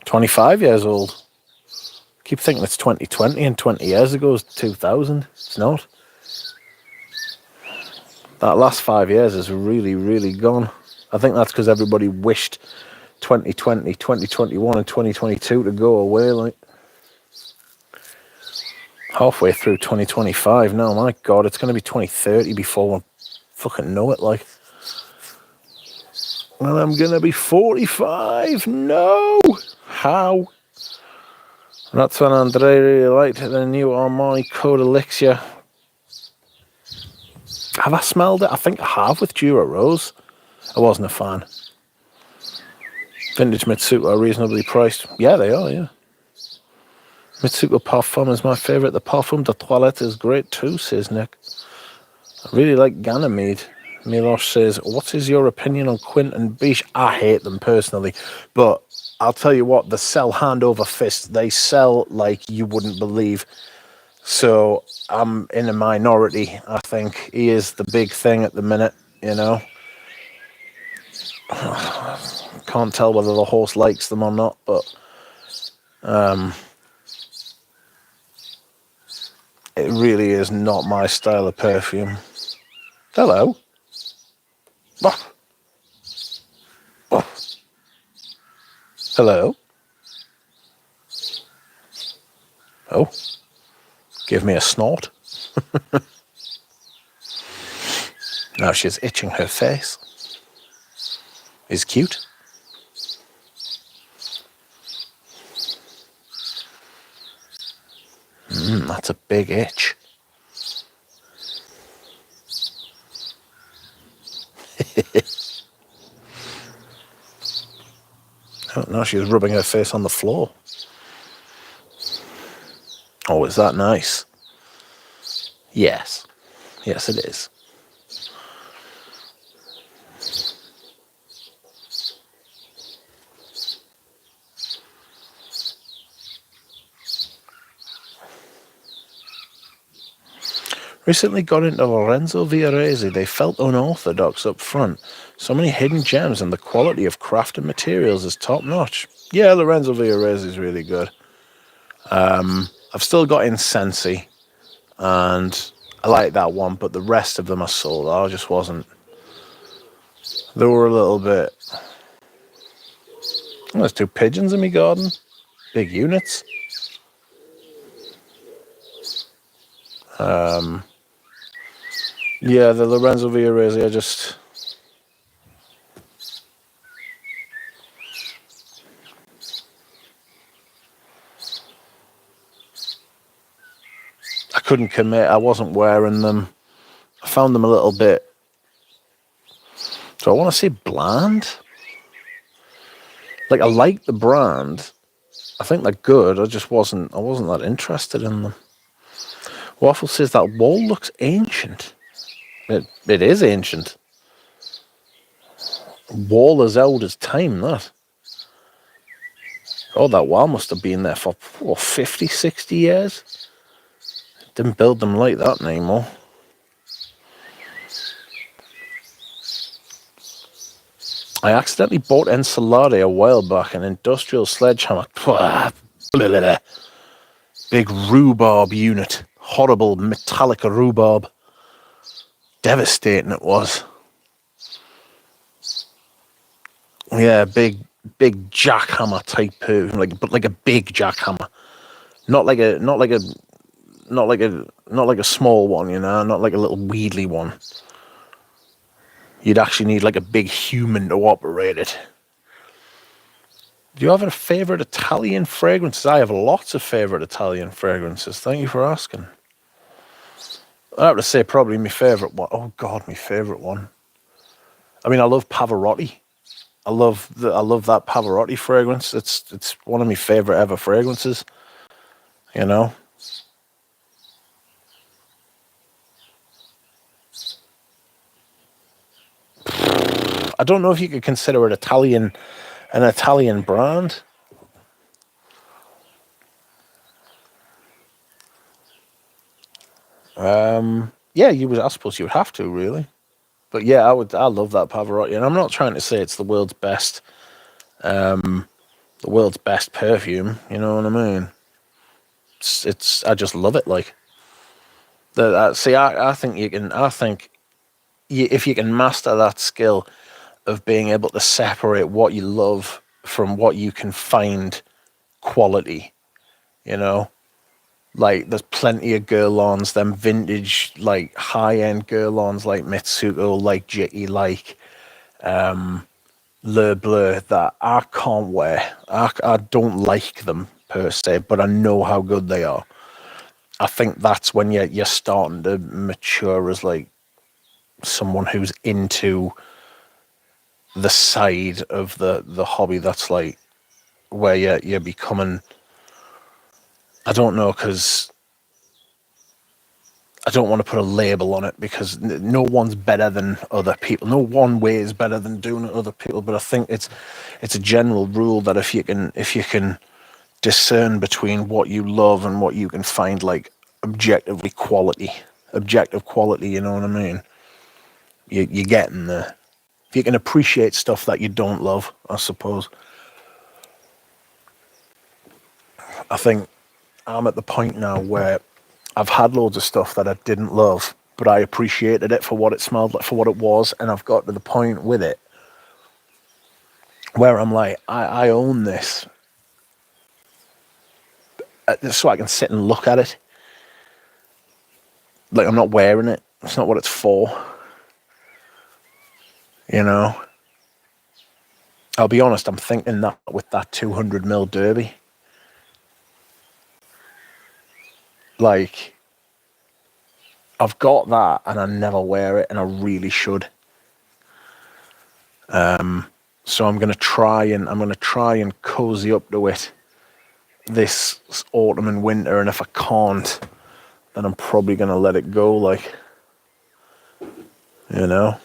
[SPEAKER 1] 25 years old. Keep thinking it's 2020 and 20 years ago is 2000. It's not. That last 5 years is really, really gone. I think that's because everybody wished 2020, 2021 and 2022 to go away. Like, Halfway through 2025 now. My God, it's going to be 2030 before we fucking know it. Like, well, I'm going to be 45. No! How? And that's when Andre really liked the new Armani Code Elixir. Have I smelled it? I think I have with Dura Rose. I wasn't a fan. Vintage Mitsuko are reasonably priced. Yeah, they are, yeah. Mitsuko Parfum is my favourite. The Parfum de Toilette is great too, says Nick. I really like Ganymede. Milosh says, what is your opinion on Quint and Biche? I hate them personally, but I'll tell you what, they sell hand over fist. They sell like you wouldn't believe. So I'm in a minority. I think he is the big thing at the minute, you know. Can't tell whether the horse likes them or not, but it really is not my style of perfume. Hello. Oh. Oh. Hello. Oh. Give me a snort. Now she's itching her face. Is cute. That's a big itch. Oh, now she's rubbing her face on the floor. Oh, is that nice? Yes. Yes, it is. Recently got into Lorenzo Villarese. They felt unorthodox up front. So many hidden gems, and the quality of crafted materials is top notch. Yeah, Lorenzo Villarese is really good. I've still got Incensi, and I like that one, but the rest of them are sold. I just wasn't. They were a little bit. Oh, there's 2 pigeons in my garden. Big units. Yeah, the Lorenzo Villarese, I couldn't commit. I wasn't wearing them. I found them a little bit. Do I want to say bland? Like, I like the brand. I think they're good. I wasn't that interested in them. Waffle says that wall looks ancient. It is ancient. Wall as old as time, that. Oh, that wall must have been there for, 50, 60 years? Didn't build them like that anymore. I accidentally bought Ensalade a while back, an industrial sledgehammer. Big rhubarb unit. Horrible metallic rhubarb. Devastating it was. Yeah, big jackhammer type perfume, like a big jackhammer, not like a small one, you know, not like a little wheedly one. You'd actually need like a big human to operate it. Do you have a favorite Italian fragrances? I have lots of favorite Italian fragrances. Thank you for asking. I have to say probably my favorite one. Oh God, my favorite one. I mean, I love Pavarotti. I love that Pavarotti fragrance. It's one of my favorite ever fragrances. You know. I don't know if you could consider it an Italian brand. Yeah, I suppose you would have to, really. But yeah, I love that Pavarotti, and I'm not trying to say it's the world's best perfume. You know what I mean? I just love it. Like I think if you can master that skill of being able to separate what you love from what you can find quality, you know, Like, there's plenty of Guerlains, them vintage, like, high-end Guerlains, like Mitsuko, like Jitty, like Le Bleu, that I can't wear. I don't like them, per se, but I know how good they are. I think that's when you're starting to mature as, like, someone who's into the side of the hobby that's, like, where you're becoming... I don't know, because I don't want to put a label on it, because no one's better than other people. No one way is better than doing it other people. But I think it's a general rule that if you can discern between what you love and what you can find, like, objective quality, you know what I mean? You're getting there. If you can appreciate stuff that you don't love, I suppose. I think I'm at the point now where I've had loads of stuff that I didn't love, but I appreciated it for what it smelled like, for what it was, and I've got to the point with it where I'm like, I own this, so I can sit and look at it. Like, I'm not wearing it. It's not what it's for. You know? I'll be honest, I'm thinking that with that 200ml Derby. Like, I've got that and I never wear it, and I really should. So I'm gonna try and cozy up to it this autumn and winter, and if I can't, then I'm probably gonna let it go, like, you know.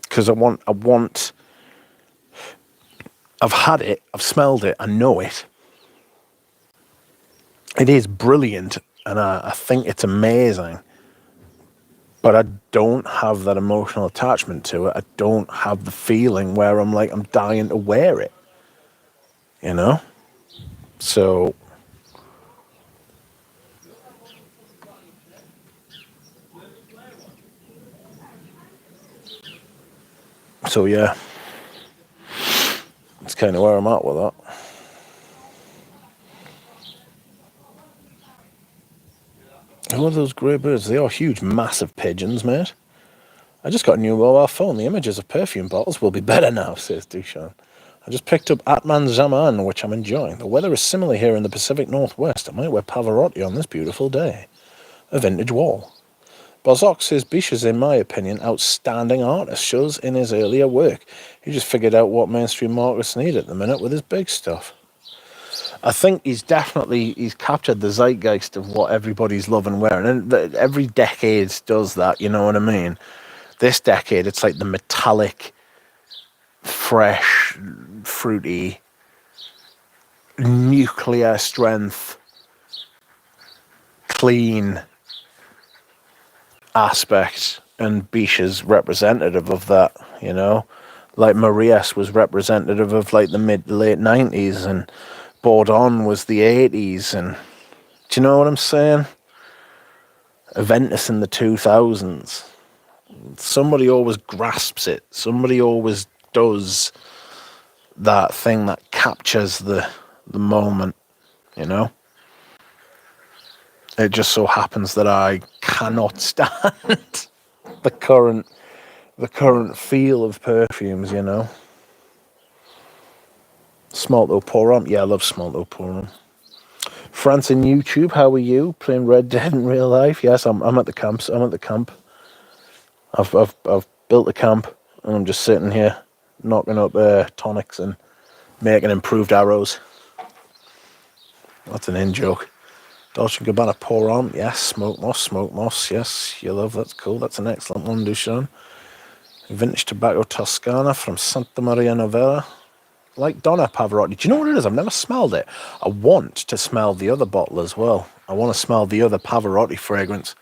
[SPEAKER 1] Because I've had it, I've smelled it, I know it. It is brilliant, and I think it's amazing. But I don't have that emotional attachment to it. I don't have the feeling where I'm like, I'm dying to wear it. You know? So yeah. That's kind of where I'm at with that. Who are those grey birds? They are huge, massive pigeons, mate. I just got a new mobile phone. The images of perfume bottles will be better now, says Dushan. I just picked up Atman Zaman, which I'm enjoying. The weather is similar here in the Pacific Northwest. I might wear Pavarotti on this beautiful day. A vintage wall. Bozok says Bish is, in my opinion, outstanding artist. Shows in his earlier work. He just figured out what mainstream markets need at the minute with his big stuff. I think he's captured the zeitgeist of what everybody's loving wearing. And every decade does that, you know what I mean? This decade, it's like the metallic, fresh, fruity, nuclear strength, clean aspect, and Bish is representative of that, you know. Like Marias was representative of like the mid to late 90s, and Bourdon was the 80s, and do you know what I'm saying? Aventus in the 2000s. Somebody always grasps it. Somebody always does that thing that captures the moment, you know. It just so happens that I cannot stand the current feel of perfumes, you know. Smalto Porum. Yeah, I love Smalto Porum. France in YouTube, how are you? Playing Red Dead in real life? Yes, I'm at the camps. I'm at the camp. I've built a camp, and I'm just sitting here knocking up tonics and making improved arrows. That's an in-joke. Dolce & Gabbana Porum. Yes, Smoke Moss. Yes, you love. That's cool. That's an excellent one, Dushan. Vintage Tobacco Toscana from Santa Maria Novella. Like Donna Pavarotti. Do you know what it is? I've never smelled it. I want to smell the other bottle as well. I want to smell the other Pavarotti fragrance.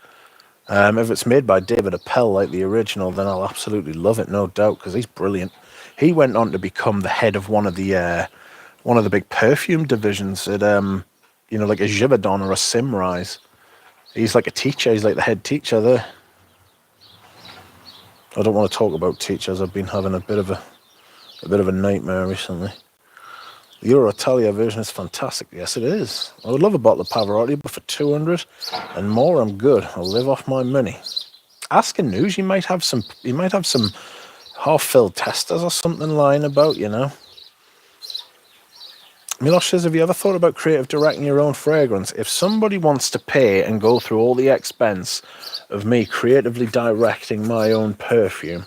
[SPEAKER 1] If it's made by David Appel like the original, then I'll absolutely love it, no doubt, because he's brilliant. He went on to become the head of one of the big perfume divisions at like a Givaudan or a Simrise. He's like a teacher. He's like the head teacher there. I don't want to talk about teachers. I've been having a bit of a nightmare recently. Euro Italia version is fantastic. Yes, it is. I would love a bottle of Pavarotti, but for 200 and more, I'm good. I'll live off my money. Asking news, you might have some half-filled testers or something lying about, you know. Milosh says, have you ever thought about creative directing your own fragrance? If somebody wants to pay and go through all the expense of me creatively directing my own perfume,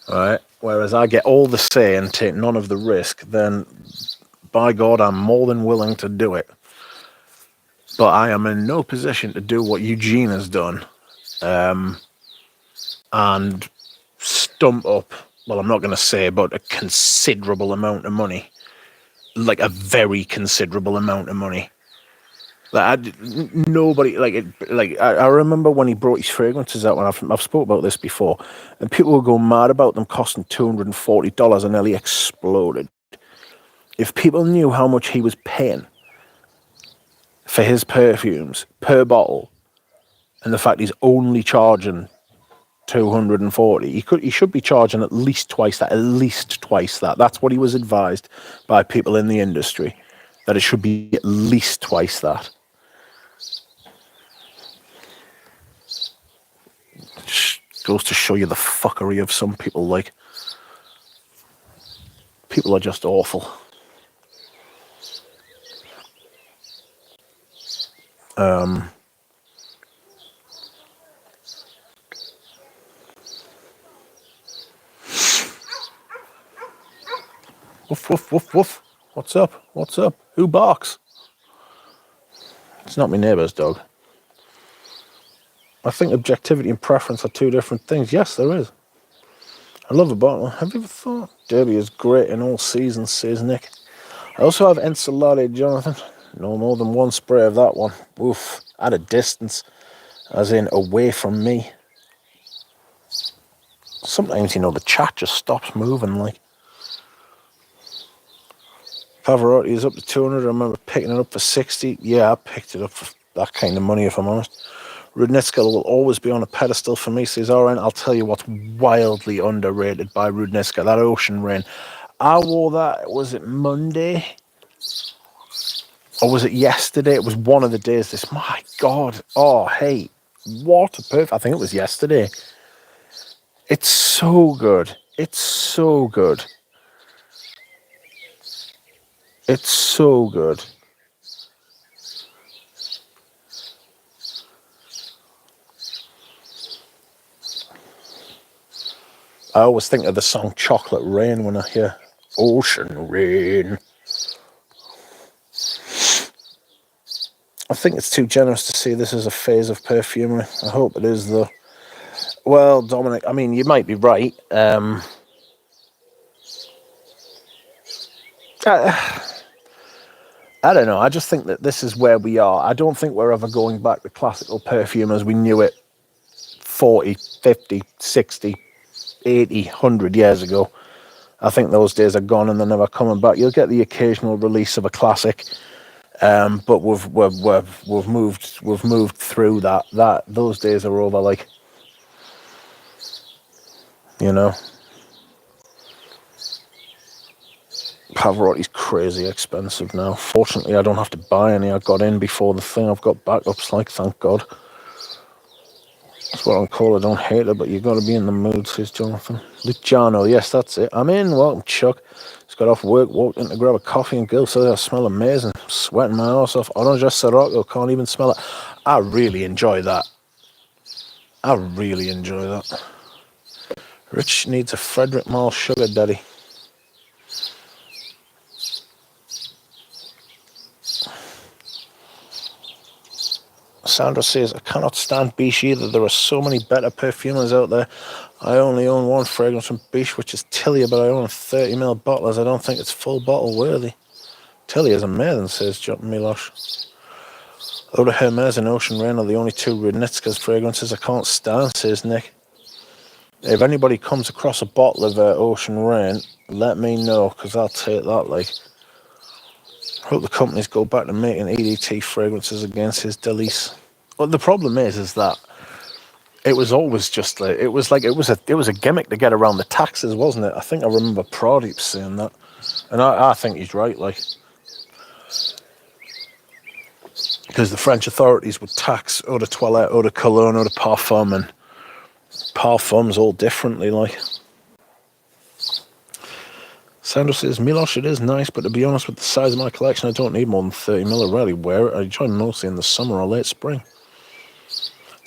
[SPEAKER 1] right, whereas I get all the say and take none of the risk, then by God, I'm more than willing to do it. But I am in no position to do what Eugene has done and stump up, well, I'm not going to say, but a considerable amount of money. Like a very considerable amount of money. Like nobody, I remember when he brought his fragrances out, and I've spoke about this before, and people were going mad about them costing $240 and nearly exploded. If people knew how much he was paying for his perfumes per bottle, and the fact he's only charging 240, he should be charging at least twice that. That's what he was advised by people in the industry, that it should be at least twice that. Just goes to show you the fuckery of some people. Like, people are just awful. Woof, woof, woof, woof. What's up? What's up? Who barks? It's not my neighbour's dog. I think objectivity and preference are two different things. Yes, there is. I love a bottle. Have you ever thought? Derby is great in all seasons, says Nick. I also have Ensalade, Jonathan. No more than one spray of that one. Oof. At a distance. As in, away from me. Sometimes, you know, the chat just stops moving, like. Pavarotti is up to 200. I remember picking it up for 60. Yeah, I picked it up for that kind of money, if I'm honest. Rudnitska will always be on a pedestal for me, says Oren. I'll tell you what's wildly underrated by Rudnitska, that Ocean Rain. I wore that, was it Monday? Or was it yesterday? It was one of the days this, my God. Oh, hey, what a perfect, I think it was yesterday. It's so good. It's so good. It's so good. I always think of the song Chocolate Rain when I hear Ocean Rain. I think it's too generous to see this as a phase of perfumery. I hope it is, though. Well, Dominic, I mean, you might be right. I don't know. I just think that this is where we are. I don't think we're ever going back to classical perfume as we knew it 40, 50, 60, 80, 100 years ago. I think those days are gone and they're never coming back. You'll get the occasional release of a classic, but we've moved through that. Those days are over. Like, you know, Pavarotti's crazy expensive now. Fortunately, I don't have to buy any. I got in before the thing. I've got backups, like, thank God. That's what I'm called. I don't hate it, but you've got to be in the mood, says Jonathan. Luciano, yes, that's it. I'm in. Welcome, Chuck. Just got off work, walked in to grab a coffee, and Gil says I smell amazing. I'm sweating my arse off. Orange Sirocco, can't even smell it. I really enjoy that. I really enjoy that. Rich needs a Frederick Mall sugar daddy. Sandra says, I cannot stand Biche either. There are so many better perfumers out there. I only own one fragrance from Biche, which is Tilly, but I own a 30ml bottle as I don't think it's full bottle worthy. Tilly is amazing, says John Milosh. Eau de Hermes and Ocean Rain are the only two Rudnitska's fragrances I can't stand, says Nick. If anybody comes across a bottle of Ocean Rain, let me know, because I'll take that, like. Hope the companies go back to making EDT fragrances again, says Delise. Well, the problem is that it was always just like it was a gimmick to get around the taxes, wasn't it? I think I remember Pradeep saying that. And I think he's right, like, because the French authorities would tax eau de toilette, eau de cologne, eau de parfum, and parfums all differently, like. Sandro says, Milosh, it is nice, but to be honest, with the size of my collection, I don't need more than 30 mil. I rarely wear it. I join mostly in the summer or late spring.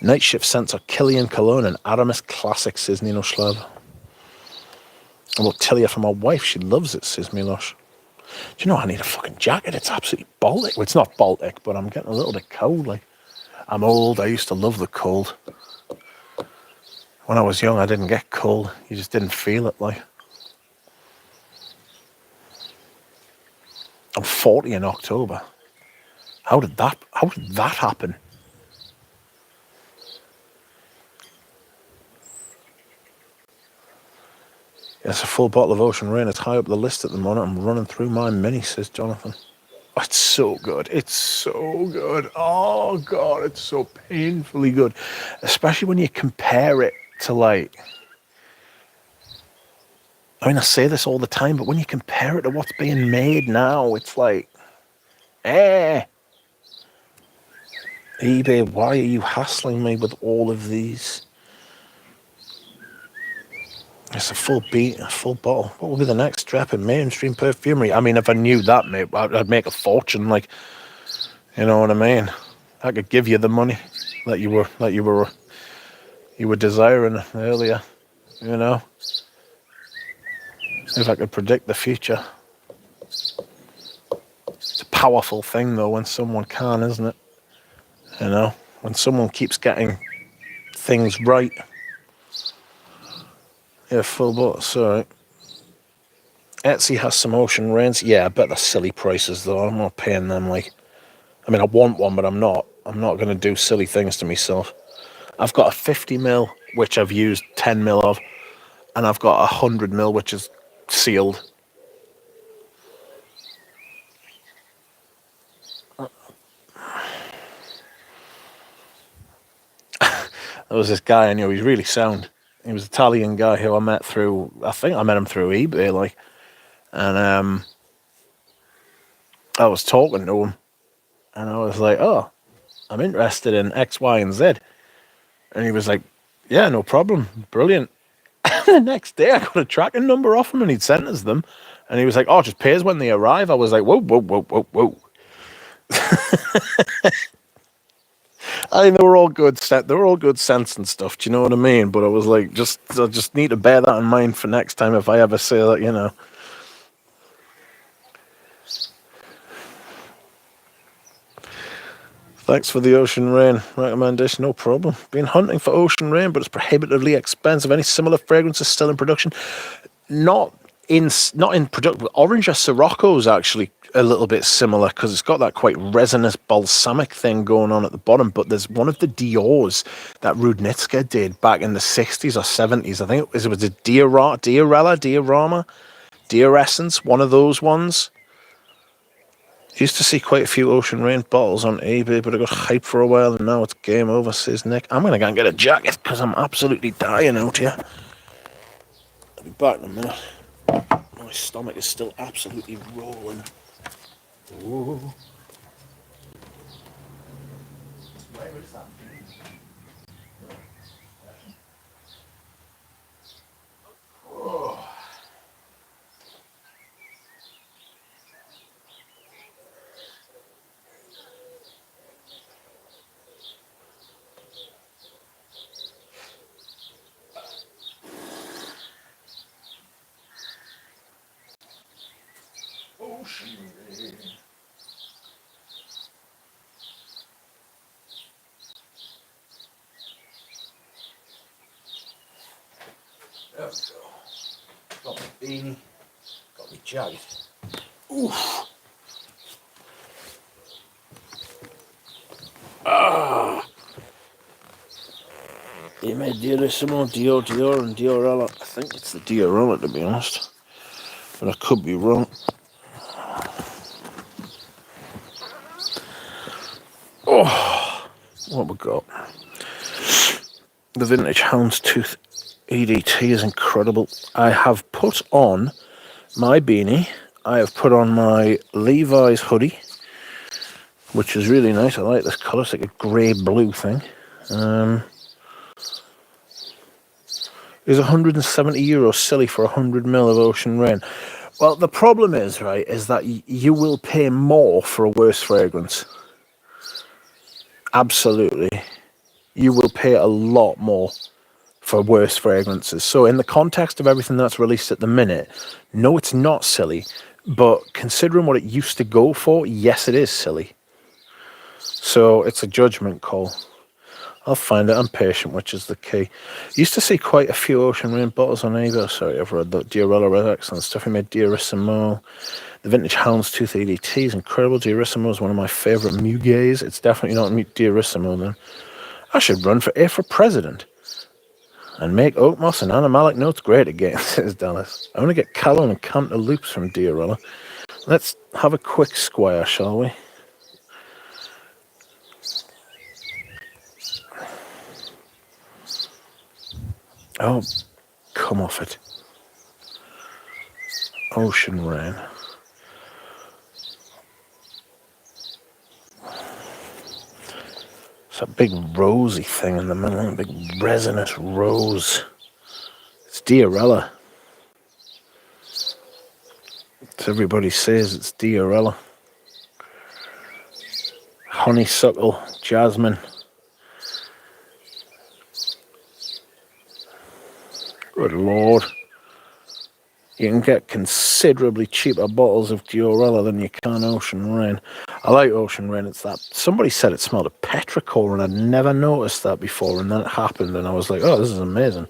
[SPEAKER 1] Night shift scents are Killian Cologne and Aramis Classic, says Nino Schlav. I will tell you from my wife, she loves it, says Milosh. Do you know, I need a fucking jacket. It's absolutely Baltic. Well, it's not Baltic, but I'm getting a little bit cold. Like, I'm old. I used to love the cold. When I was young, I didn't get cold. You just didn't feel it, like. I'm 40 in October. How did that happen? It's a full bottle of Ocean Rain. It's high up the list at the moment. I'm running through my mini, says Jonathan. Oh, it's so good. It's so good. Oh, God, it's so painfully good. Especially when you compare it to, like... I mean, I say this all the time, but when you compare it to what's being made now, it's like... eBay, why are you hassling me with all of these? It's a full bottle. What will be the next step in mainstream perfumery? I mean, if I knew that, mate, I'd make a fortune. Like, you know what I mean? I could give you the money that you were desiring earlier. You know, if I could predict the future. It's a powerful thing, though, when someone can, isn't it? You know, when someone keeps getting things right. Yeah, full bottle, sorry. Etsy has some Ocean Rains. Yeah, I bet they're silly prices, though. I'm not paying them, like... I mean, I want one, but I'm not. I'm not going to do silly things to myself. I've got a 50 mil, which I've used 10 mil of, and I've got a 100 mil, which is sealed. There was this guy I knew. He's really sound. He was an Italian guy who I met through... I think I met him through eBay, like... And I was talking to him, and I was like, oh, I'm interested in X, Y, and Z. And he was like, yeah, no problem. Brilliant. The next day, I got a tracking number off him, and he'd sent us them. And he was like, oh, just pays when they arrive. I was like, whoa, whoa, whoa, whoa, whoa. I mean, they were all good sense and stuff. Do you know what I mean? But I was like, I just need to bear that in mind for next time if I ever say that, you know. Thanks for the Ocean Rain recommendation. No problem. Been hunting for Ocean Rain, but it's prohibitively expensive. Any similar fragrances still in production? Not in production. Orange Sirocco is actually a little bit similar because it's got that quite resinous balsamic thing going on at the bottom. But there's one of the Diors that Rudnitska did back in the 60s or 70s. I think it was a Diorama, Dior Essence, one of those ones. Used to see quite a few Ocean Rain bottles on eBay, but I got hyped for a while and now it's game over, says Nick. I'm going to go and get a jacket because I'm absolutely dying out here. I'll be back in a minute. My stomach is still absolutely rolling. Whoa. Where is that? Oh. Ocean Rain. There we go. Got my beanie, got my jacket. Oof. Ah. He made Diorissimo, Dior, and Diorella. I think it's the Diorella, to be honest, but I could be wrong. Oh, what we got? The vintage Houndstooth EDT is incredible. I have put on my beanie I have put on my Levi's hoodie, which is really nice. I like this colour. It's like a grey-blue thing. Is €170 silly for 100ml of Ocean Rain? Well, the problem is, right, is that you will pay more for a worse fragrance. Absolutely. You will pay a lot more for worse fragrances. So in the context of everything that's released at the minute, no, it's not silly. But considering what it used to go for, yes, it is silly. So it's a judgment call. I'll find it. I'm patient, which is the key. Used to see quite a few Ocean Rain bottles on eBay. Sorry, I've read that. Diarella Red Excellent stuff. He made Diarissimo. The Vintage Houndstooth EDT is incredible. Diarissimo is one of my favourite muguets. It's definitely not Diarissimo then. I should run for president and make oak moss and animalic notes great again, says Dallas. I want to get Calon and Cantaloupes from Diarella. Let's have a quick squire, shall we? Oh, come off it. Ocean Rain. It's a big rosy thing in the middle, a big resinous rose. It's Diarella. Everybody says it's Diarella. Honeysuckle, jasmine. Good Lord. You can get considerably cheaper bottles of Diarella than you can Ocean Rain. I like Ocean Rain. It's that. Somebody said it smelled of petrichor, and I'd never noticed that before, and then it happened, and I was like, oh, this is amazing.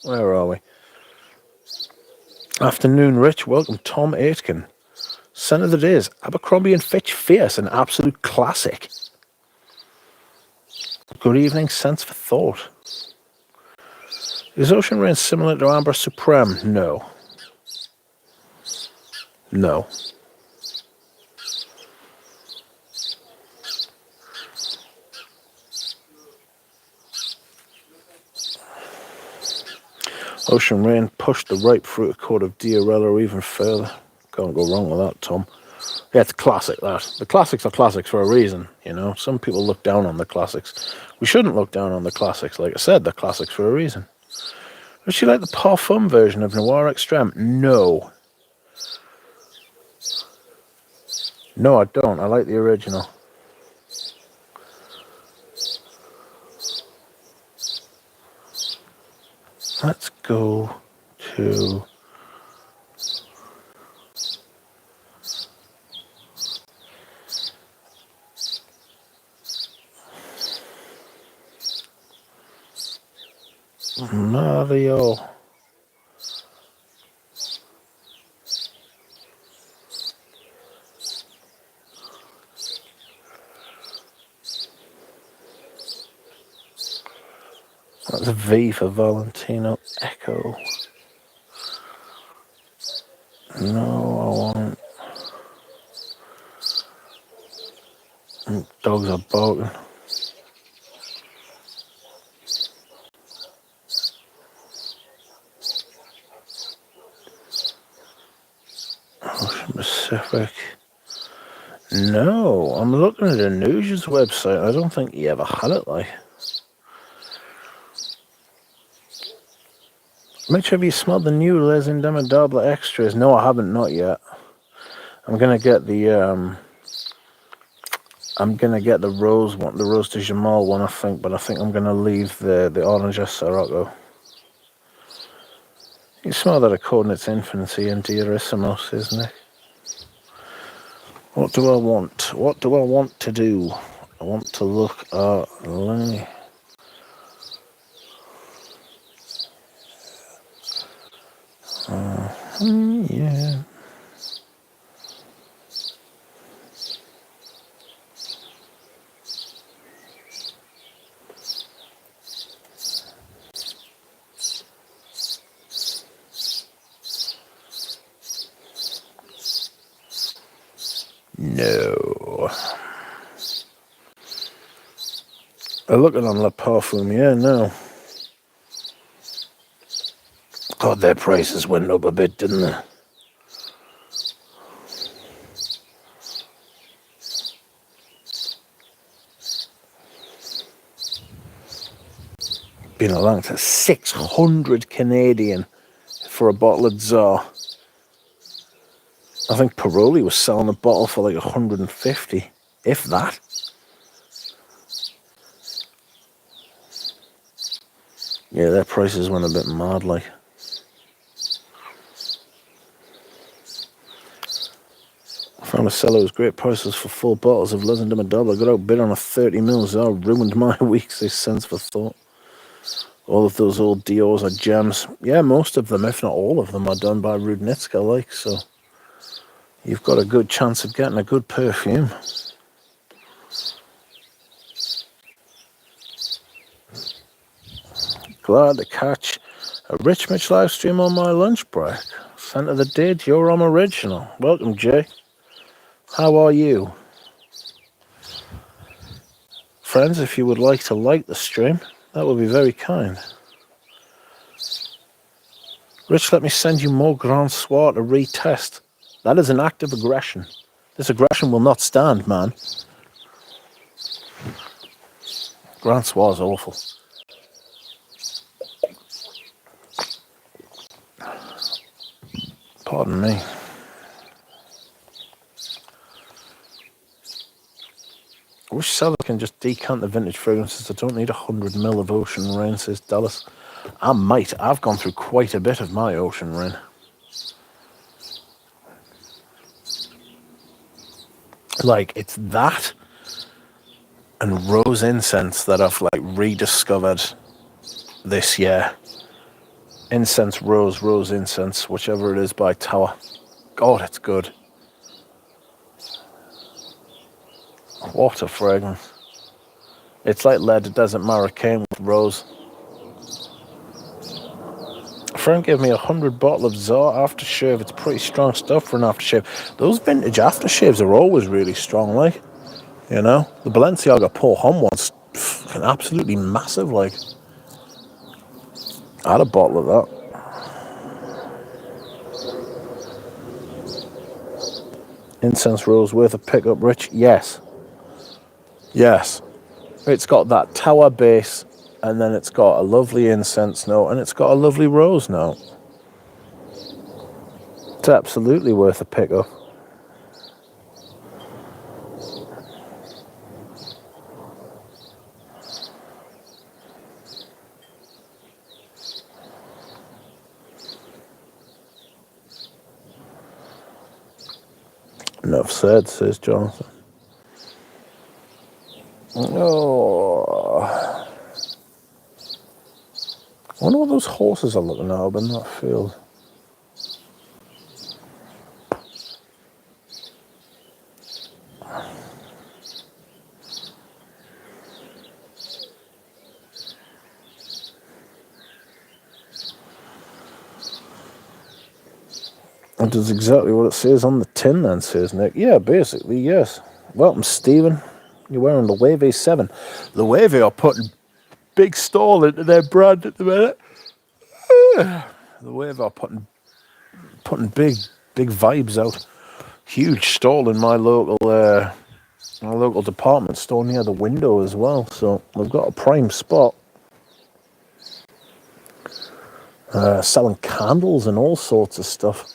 [SPEAKER 1] Where are we? Afternoon, Rich. Welcome, Tom Aitken. Scent of the Days. Abercrombie & Fitch Fierce, an absolute classic. Good evening, Sense for Thought. Is Ocean Rain similar to Amber Supreme? No. No. Ocean Rain pushed the ripe fruit code of Diarella even further. Can't go wrong with that, Tom. Yeah, it's classic, that. The classics are classics for a reason, you know. Some people look down on the classics. We shouldn't look down on the classics. Like I said, they're classics for a reason. Would you like the Parfum version of Noir Extreme? No. No, I don't. I like the original. Let's go to... Mario. That's a V for Valentino Echo. No, I want... Dogs are barking. Ocean Pacific. No, I'm looking at Anuja's website. I don't think he ever had it, like. Mitch, have you smelled the new Les Indomitable Extras? No, I haven't, not yet. I'm gonna get the rose one, the Rose de Jamal one, I think, but I think I'm gonna leave the Orange Sirocco. You smell that according its infancy in Diarissimos, isn't it? What do I want? What do I want to do? I want to look at... yeah. No. I'm looking on La Parfume, yeah, no. God, their prices went up a bit, didn't they? Been along to 600 Canadian for a bottle of Tsar. I think Paroli was selling a bottle for like 150, if that. Yeah, their prices went a bit mad, like. I found a seller with great prices for full bottles of Legend of Double. I got outbid on a 30ml Tsar, ruined my week's sense for thought. All of those old Diors are gems. Yeah, most of them, if not all of them, are done by Rudnitska, like, so you've got a good chance of getting a good perfume. Glad to catch a Rich Mitch live stream on my lunch break. Sent of the did, you're on original. Welcome, Jay. How are you? Friends, if you would like to like the stream, that would be very kind. Rich, let me send you more Grand Soir to retest. That is an act of aggression. This aggression will not stand, man. Grand Soir is awful. Pardon me. I wish sellers can just decant the vintage fragrances. I don't need 100ml of Ocean Rain, says Dallas. I might. I've gone through quite a bit of my Ocean Rain. Like, it's that and rose incense that I've, like, rediscovered this year. Incense, rose incense, whichever it is by Tower. God, it's good. What a fragrance. It's like Lead Desert Marrakein with rose. A friend gave me 100 bottle of Tsar aftershave. It's pretty strong stuff for an aftershave. Those vintage aftershaves are always really strong, like, you know. The Balenciaga Pour Homme one's fucking absolutely massive, like. I had a bottle of that. Incense rose worth a pickup, Rich? Yes. Yes. It's got that Tower base, and then it's got a lovely incense note, and it's got a lovely rose note. It's absolutely worth a pickup. Enough said, says Jonathan. Oh. I wonder what those horses are looking at up in that field. That is exactly what it says on the tin then, says Nick. Yeah, basically, yes. Welcome, Stephen. You're wearing the Wave 7. The Wave are putting big stall into their brand at the minute. The Wave are putting big vibes out. Huge stall in my local department store near the window as well. So they've got a prime spot. Selling candles and all sorts of stuff.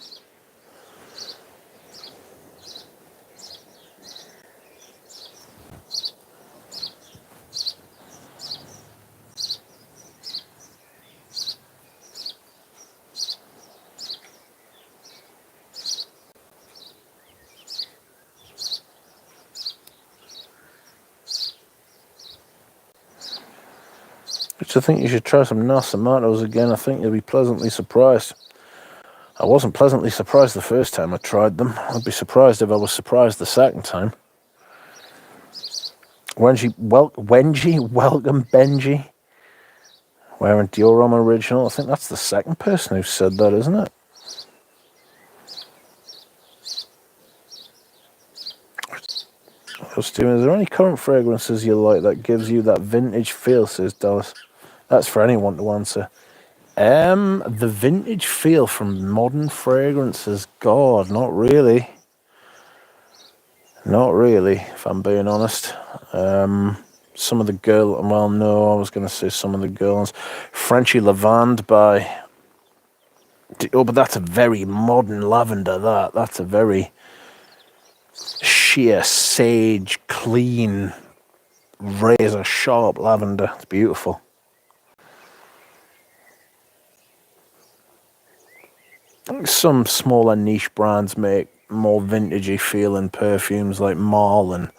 [SPEAKER 1] Which I think you should try some Nas tomatoes again. I think you'll be pleasantly surprised. I wasn't pleasantly surprised the first time I tried them. I'd be surprised if I was surprised the second time. Wenji, welcome Benji. Wearing Dior original. I think that's the second person who said that, isn't it? So, Stephen, is there any current fragrances you like that gives you that vintage feel, says Dallas? That's for anyone to answer. The vintage feel from modern fragrances, God, not really. Not really, if I'm being honest. Some of the girl, well, no, I was going to say some of the girls. Frenchy Lavande by, oh, but that's a very modern lavender, that's a very sheer, sage, clean, razor sharp lavender. It's beautiful. I think some smaller niche brands make more vintagey feeling perfumes like Marl and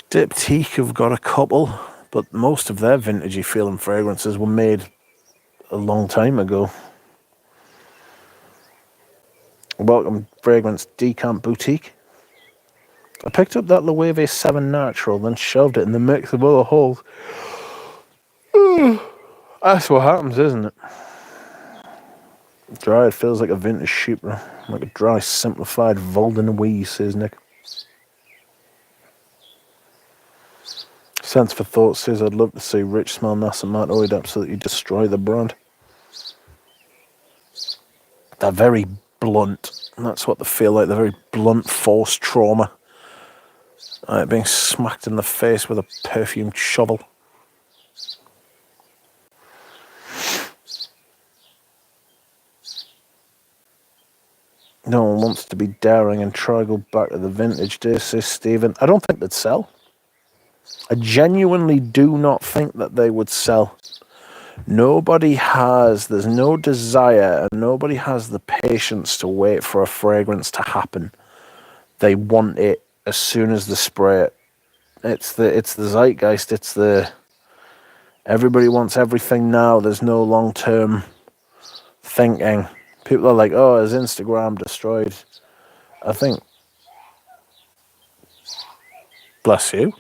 [SPEAKER 1] Diptyque have got a couple, but most of their vintagey feeling fragrances were made a long time ago. Welcome Fragrance Decant Boutique. I picked up that Loewe 7 Natural, then shoved it in the mix of other holes. That's what happens, isn't it? Dry, it feels like a vintage sheeper, like a dry, simplified Volden says Nick. Sense for Thought says, I'd love to see Rich smell Nasamato. He'd absolutely destroy the brand. They're very blunt. That's what they feel like. They're very blunt, forced trauma. Like being smacked in the face with a perfumed shovel. No one wants to be daring and try to go back to the vintage days, says Stephen. I don't think they'd sell. I genuinely do not think that they would sell. There's no desire, and nobody has the patience to wait for a fragrance to happen. They want it as soon as they spray it. It's the zeitgeist, everybody wants everything now. There's no long-term thinking. People are like, oh, is Instagram destroyed? I think, bless you,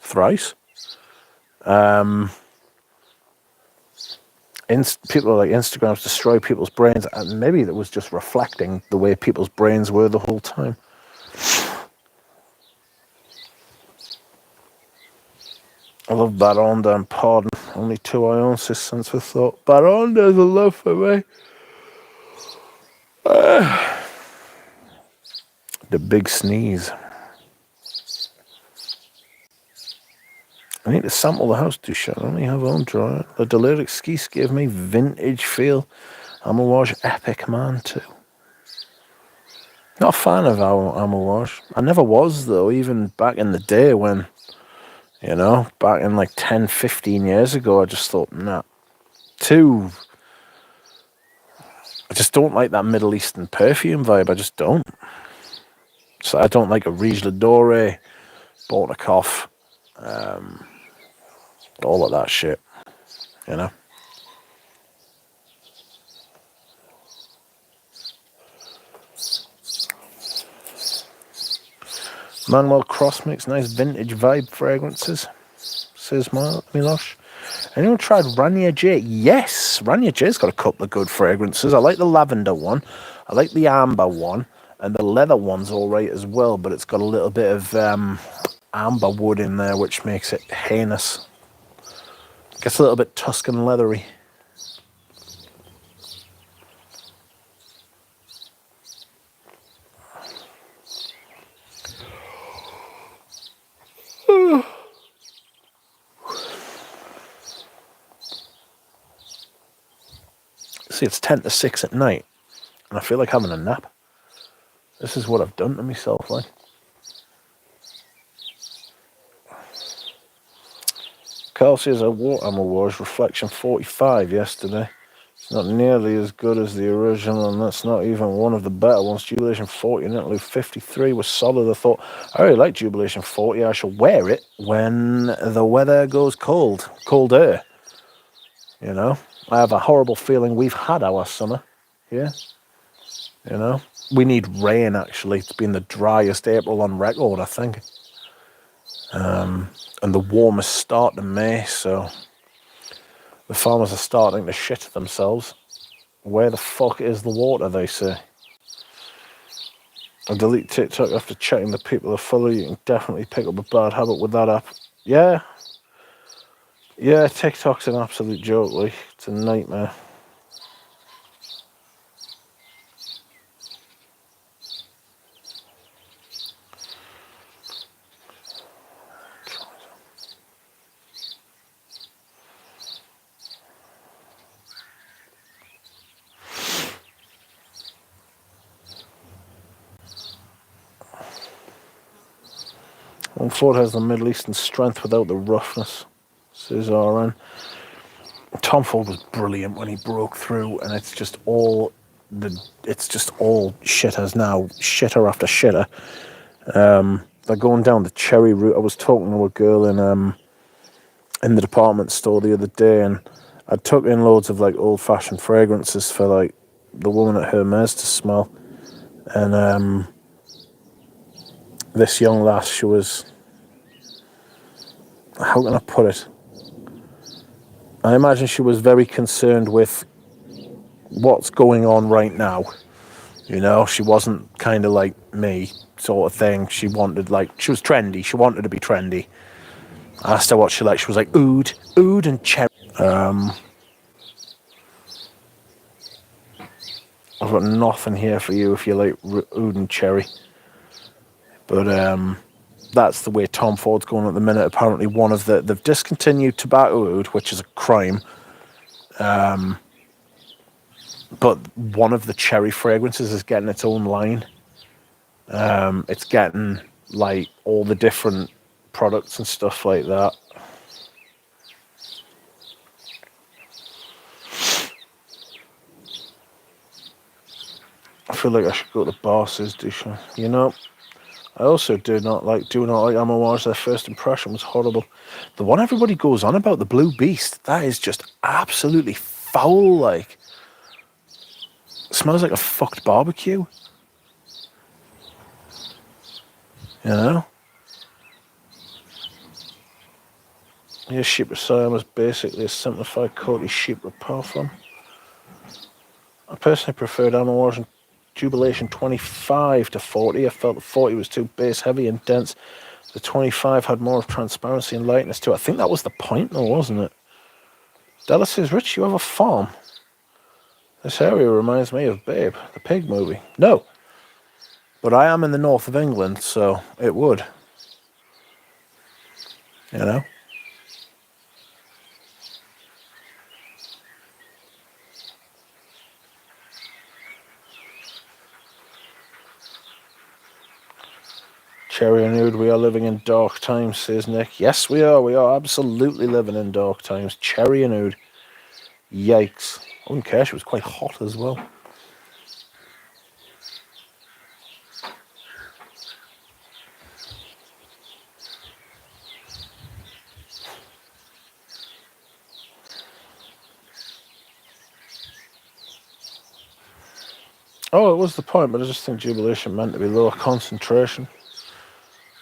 [SPEAKER 1] thrice. People are like, Instagram's destroyed people's brains. And maybe it was just reflecting the way people's brains were the whole time. I love Baronda and Pardon. Only 2 I own, says Sense for Thought. Baronda's a love for me. The big sneeze. I need to sample the house too short. I only have on dryer. The Deliric Skis gave me vintage feel. Amouage Epic Man too. Not a fan of Amouage. I never was though, even back in the day when, back in like 10, 15 years ago, I just thought, nah. I just don't like that Middle Eastern perfume vibe. I just don't. So I don't like a Riege Ladore, Bortnikov, all of that shit, Manuel Cross makes nice vintage vibe fragrances, says Milosh. Anyone tried Ranier J? Yes, Ranier J's got a couple of good fragrances. I like the lavender one, I like the amber one, and the leather one's all right as well, but it's got a little bit of amber wood in there, which makes it heinous. Gets a little bit Tuscan leathery. See, it's 10 to 6 at night, and I feel like having a nap. This is what I've done to myself, like. Carl says I wore Amouage Reflection 45 yesterday. It's not nearly as good as the original, and that's not even one of the better ones. Jubilation 40 and Interlude 53 was solid. I thought, I really like Jubilation 40. I shall wear it when the weather goes colder. I have a horrible feeling we've had our summer here. We need rain, actually. It's been the driest April on record, I think. And the warmest start to May, so the farmers are starting to shit themselves. Where the fuck is the water, they say. I delete TikTok after checking the people that follow you. You can definitely pick up a bad habit with that app. Yeah, yeah, TikTok's an absolute joke, like, it's a nightmare. Ford has the Middle Eastern strength without the roughness, says RN. Tom Ford was brilliant when he broke through, and it's just all shitters now, shitter after shitter. They're going down the cherry route. I was talking to a girl in the department store the other day, and I took in loads of like old-fashioned fragrances for like the woman at Hermes to smell, and this young lass, she was, how can I put it? I imagine she was very concerned with what's going on right now. You know, she wasn't kind of like me sort of thing. She was trendy. She wanted to be trendy. I asked her what she liked. She was like, oud and cherry. I've got nothing here for you if you like oud and cherry. But that's the way Tom Ford's going at the minute. Apparently they've discontinued tobacco oud, which is a crime. But one of the cherry fragrances is getting its own line. It's getting like all the different products and stuff like that. I feel like I should go to the bar, says Dusha. You know, I also do not like Amouage. Their first impression was horrible. The one everybody goes on about, the Blue Beast, that is just absolutely foul. Like, it smells like a fucked barbecue. You know? Yeah, Chypre Siam is basically a simplified Côte Chypre parfum. I personally preferred Amouage and Jubilation 25 to 40. I felt the 40 was too base heavy and dense. The 25 had more of transparency and lightness to it. I think that was the point though, wasn't it? Della says, Rich, you have a farm. This area reminds me of Babe, the pig movie. No. But I am in the north of England, so it would. You know? Cherry and Oud, we are living in dark times, says Nick. Yes, we are. We are absolutely living in dark times. Cherry and Oud. Yikes. I wouldn't care. She was quite hot as well. Oh, it was the point, but I just think Jubilation meant to be lower concentration.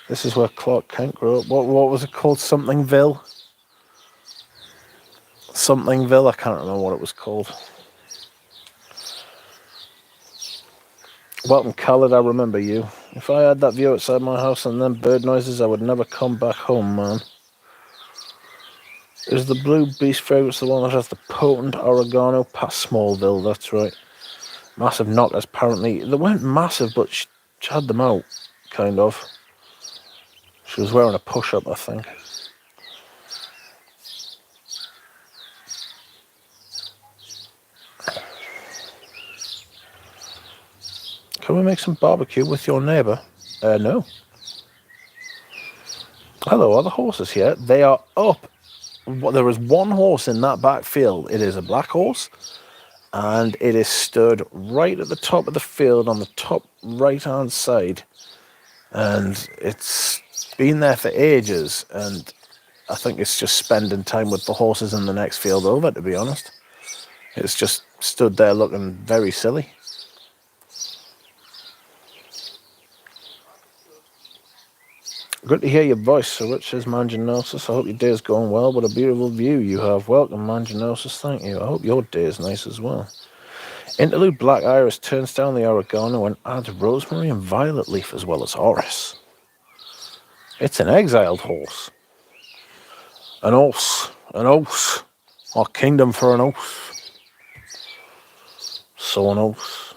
[SPEAKER 1] This is where Clark Kent grew up. What was it called? Somethingville? Somethingville? I can't remember what it was called. Welcome, Khaled, I remember you. If I had that view outside my house and then bird noises, I would never come back home, man. Is the Blue Beast fragrance the one that has the potent oregano? Past Smallville, that's right. Massive knockers, apparently. They weren't massive, but she had them out, kind of. She was wearing a push-up, I think. Can we make some barbecue with your neighbour? No. Hello, are the horses here? They are up. There is one horse in that back field. It is a black horse, and it is stood right at the top of the field on the top right-hand side. And it's been there for ages, and I think it's just spending time with the horses in the next field over, to be honest. It's just stood there looking very silly. Good to hear your voice, Sir Richard Manginosis. I hope your day is going well. What a beautiful view you have. Welcome, Manginosis. Thank you. I hope your day is nice as well. Interlude Black Iris turns down the oregano and adds rosemary and violet leaf as well as orris. It's an exiled horse. An oath. Our kingdom for an oath. So an oath.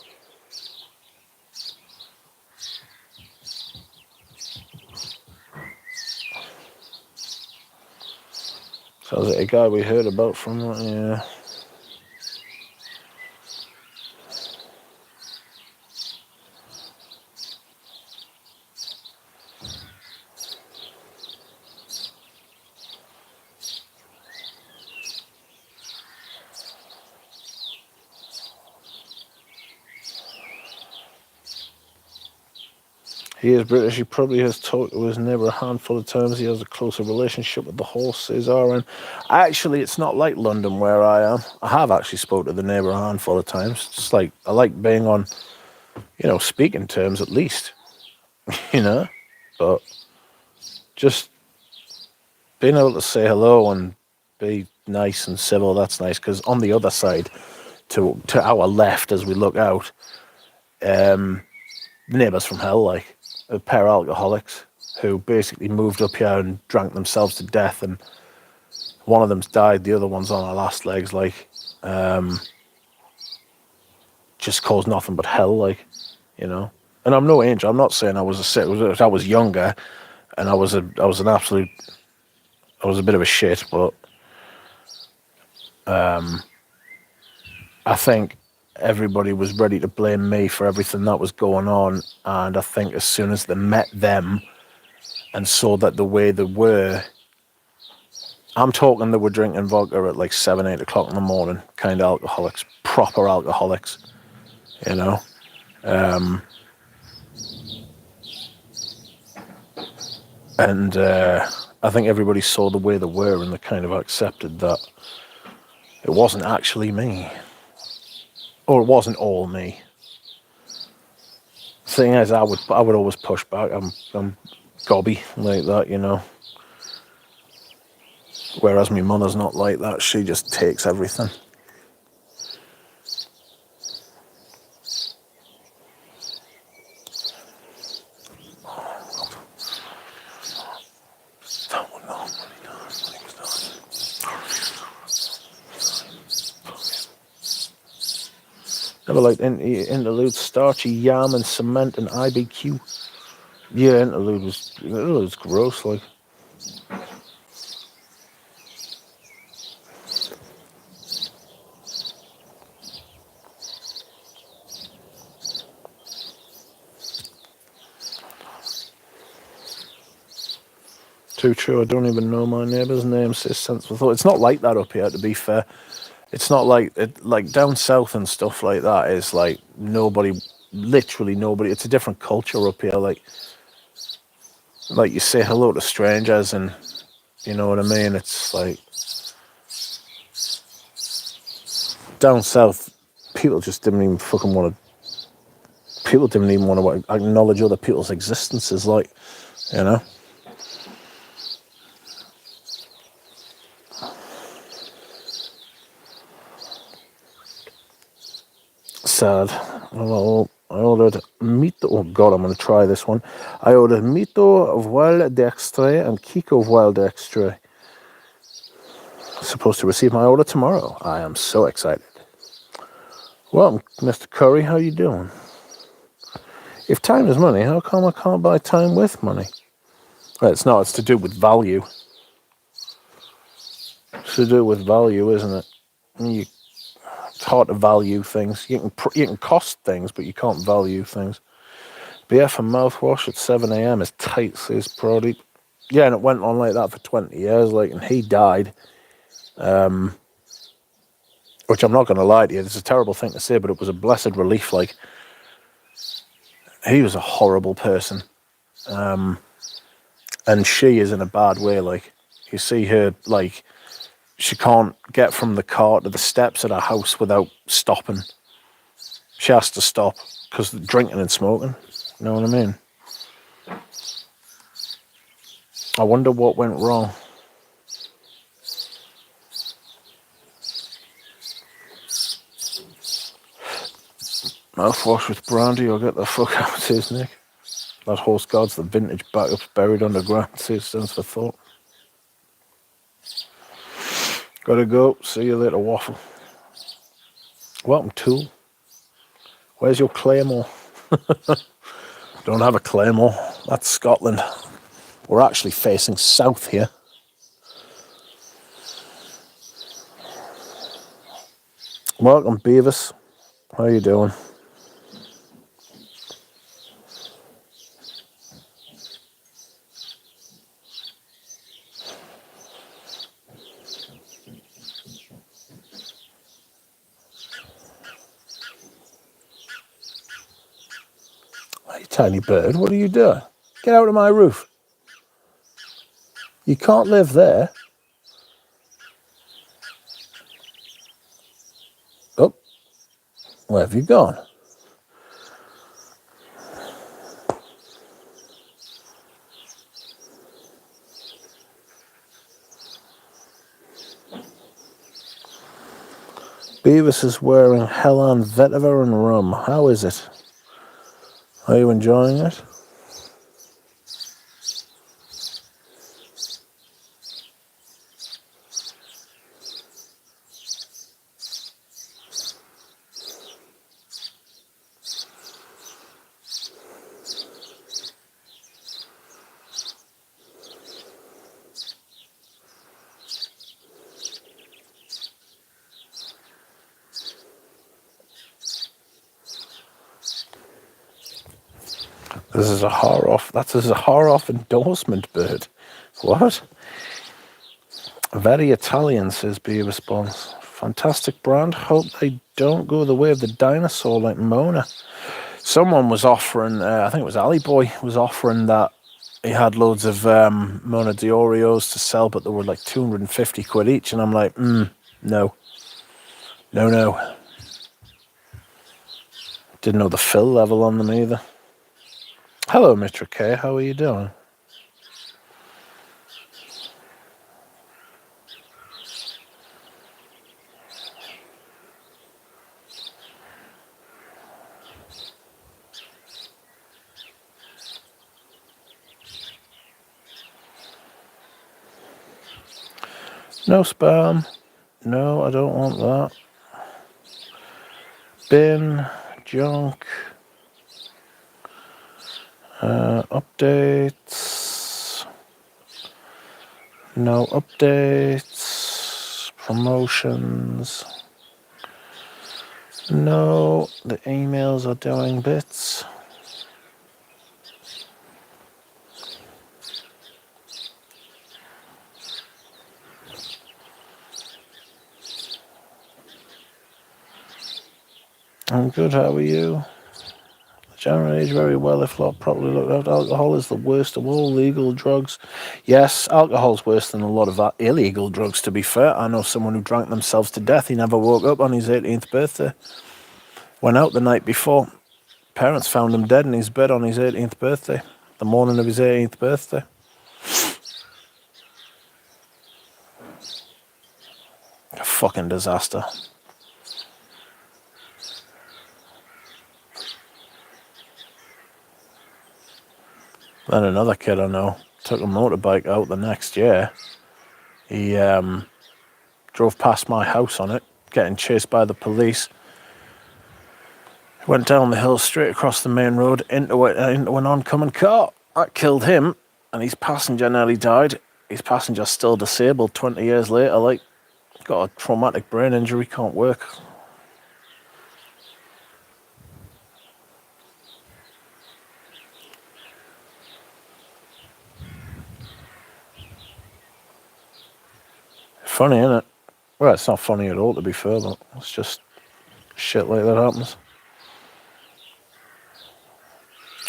[SPEAKER 1] Sounds like a guy we heard about from, yeah. He is British. He probably has talked to his neighbour a handful of times. He has a closer relationship with the horse, says Aaron. Actually, it's not like London where I am. I have actually spoke to the neighbour a handful of times. It's like, I like being on, speaking terms at least, But just being able to say hello and be nice and civil, that's nice. Because on the other side, to our left as we look out, neighbours from hell, like a pair of alcoholics who basically moved up here and drank themselves to death, and one of them's died, the other one's on her last legs, like just caused nothing but hell, like, And I'm no angel. I'm not saying I was I was younger, and I was a bit of a shit, but I think everybody was ready to blame me for everything that was going on, and I think as soon as they met them and saw that the way they were, I'm talking they were drinking vodka at like 7, 8 o'clock in the morning, kind of alcoholics, proper alcoholics, and I think everybody saw the way they were and they kind of accepted that it wasn't actually me, or it wasn't all me. Thing is, I would always push back. I'm gobby like that, Whereas my mother's not like that. She just takes everything. Never liked interlude, starchy yam and cement and IBQ. Yeah, interlude was gross, like. Too true. I don't even know my neighbour's name. Says sensible thought. It's not like that up here, to be fair. It's not like down south and stuff like that is like nobody, literally nobody. It's a different culture up here. Like you say hello to strangers, and you know what I mean. It's like down south, people just didn't even fucking want to. People didn't even want to acknowledge other people's existences, like, Sad. Well, I ordered mito. Oh God, I'm going to try this one. I ordered mito of wild d'extrait and Kiko of wild d'extrait. Supposed to receive my order tomorrow. I am so excited. Well, Mr. Curry, how you doing? If time is money, how come I can't buy time with money? Well, it's not. It's to do with value. It's to do with value, isn't it? It's hard to value things. You can cost things, but you can't value things. BF and mouthwash at 7 a.m. is tight, says Brody. Yeah, and it went on like that for 20 years, like, and he died. Which I'm not going to lie to you, it's a terrible thing to say, but it was a blessed relief. Like, he was a horrible person. And she is in a bad way. Like, you see her, like, she can't get from the car to the steps at her house without stopping. She has to stop because of drinking and smoking. You know what I mean? I wonder what went wrong. Mouthwash with brandy or get the fuck out, says Nick. That horse guard's the vintage backups buried underground, says Sense for Thought. Gotta go. See you later, Waffle. Welcome, Tool. Where's your Claymore? Don't have a Claymore. That's Scotland. We're actually facing south here. Welcome, Beavis. How you doing? Hey, tiny bird, what are you doing? Get out of my roof. You can't live there. Oh, where have you gone? Beavis is wearing Helen vetiver and rum. How is it? Are you enjoying it? This is a horror-off. That's a horror-off endorsement, bird. What? Very Italian, says Beavis Bones. Fantastic brand. Hope they don't go the way of the dinosaur like Mona. Someone was offering, I think it was Ali Boy, was offering that he had loads of Mona de Oreos to sell, but they were like 250 quid each. And I'm like, no. No. Didn't know the fill level on them either. Hello, Mr. K. How are you doing? No spam. No, I don't want that. Bin. Junk. Updates. No updates. Promotions. No, the emails are doing bits. I'm good, how are you? The general age very well if not properly looked at. Alcohol is the worst of all legal drugs. Yes, alcohol's worse than a lot of illegal drugs, to be fair. I know someone who drank themselves to death. He never woke up on his 18th birthday. Went out the night before. Parents found him dead in his bed on his 18th birthday. The morning of his 18th birthday. A fucking disaster. Then another kid I know took a motorbike out the next year. He drove past my house on it, getting chased by the police. Went down the hill straight across the main road into an oncoming car. That killed him, and his passenger nearly died. His passenger's still disabled 20 years later, like, got a traumatic brain injury, can't work. Funny, isn't it? Well, it's not funny at all, to be fair, but it's just shit like that happens.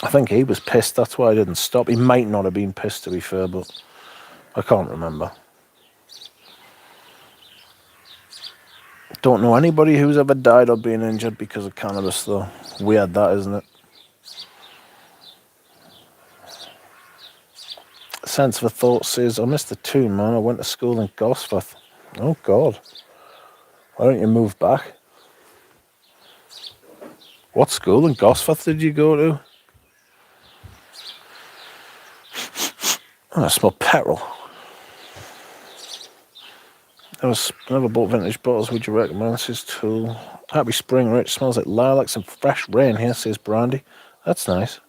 [SPEAKER 1] I think he was pissed, that's why he didn't stop. He might not have been pissed, to be fair, but I can't remember. Don't know anybody who's ever died or been injured because of cannabis, though. Weird, that, isn't it? Sense for Thought says, I missed the tune, man. I went to school in Gosforth. Oh, God. Why don't you move back? What school in Gosforth did you go to? Oh, I smell petrol. Never bought vintage bottles. Would you recommend? Says Tool. Happy spring, Rich. Smells like lilacs and fresh rain here, says Brandy. That's nice.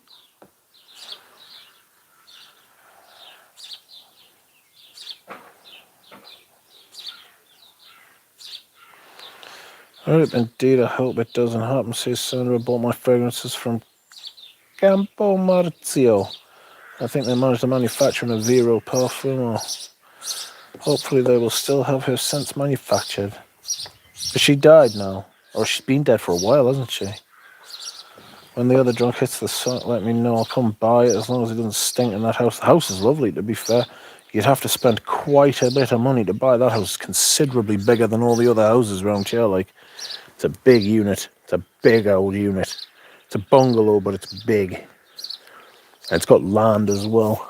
[SPEAKER 1] Indeed, I hope it doesn't happen, says Sandra. Bought my fragrances from Campo Marzio. I think they managed to manufacture a Vero perfume. Hopefully they will still have her scents manufactured. But she died now. Or she's been dead for a while, hasn't she? When the other drunk hits the sun, let me know. I'll come buy it as long as it doesn't stink in that house. The house is lovely, to be fair. You'd have to spend quite a bit of money to buy that house. Considerably bigger than all the other houses around here. Like, it's a big unit. It's a big old unit. It's a bungalow, but it's big. And it's got land as well.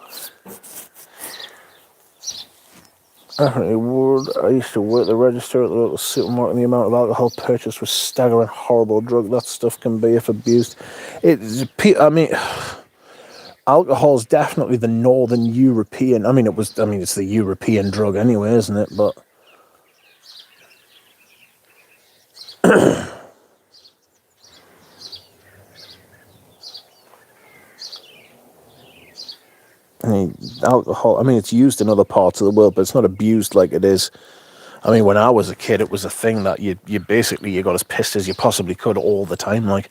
[SPEAKER 1] Definitely would. I used to work the register at the local supermarket, and the amount of alcohol purchased was staggering. Horrible drug that stuff can be if abused. Alcohol is definitely the Northern European. It's the European drug anyway, isn't it? But alcohol. It's used in other parts of the world, but it's not abused like it is. When I was a kid, it was a thing that you got as pissed as you possibly could all the time. Like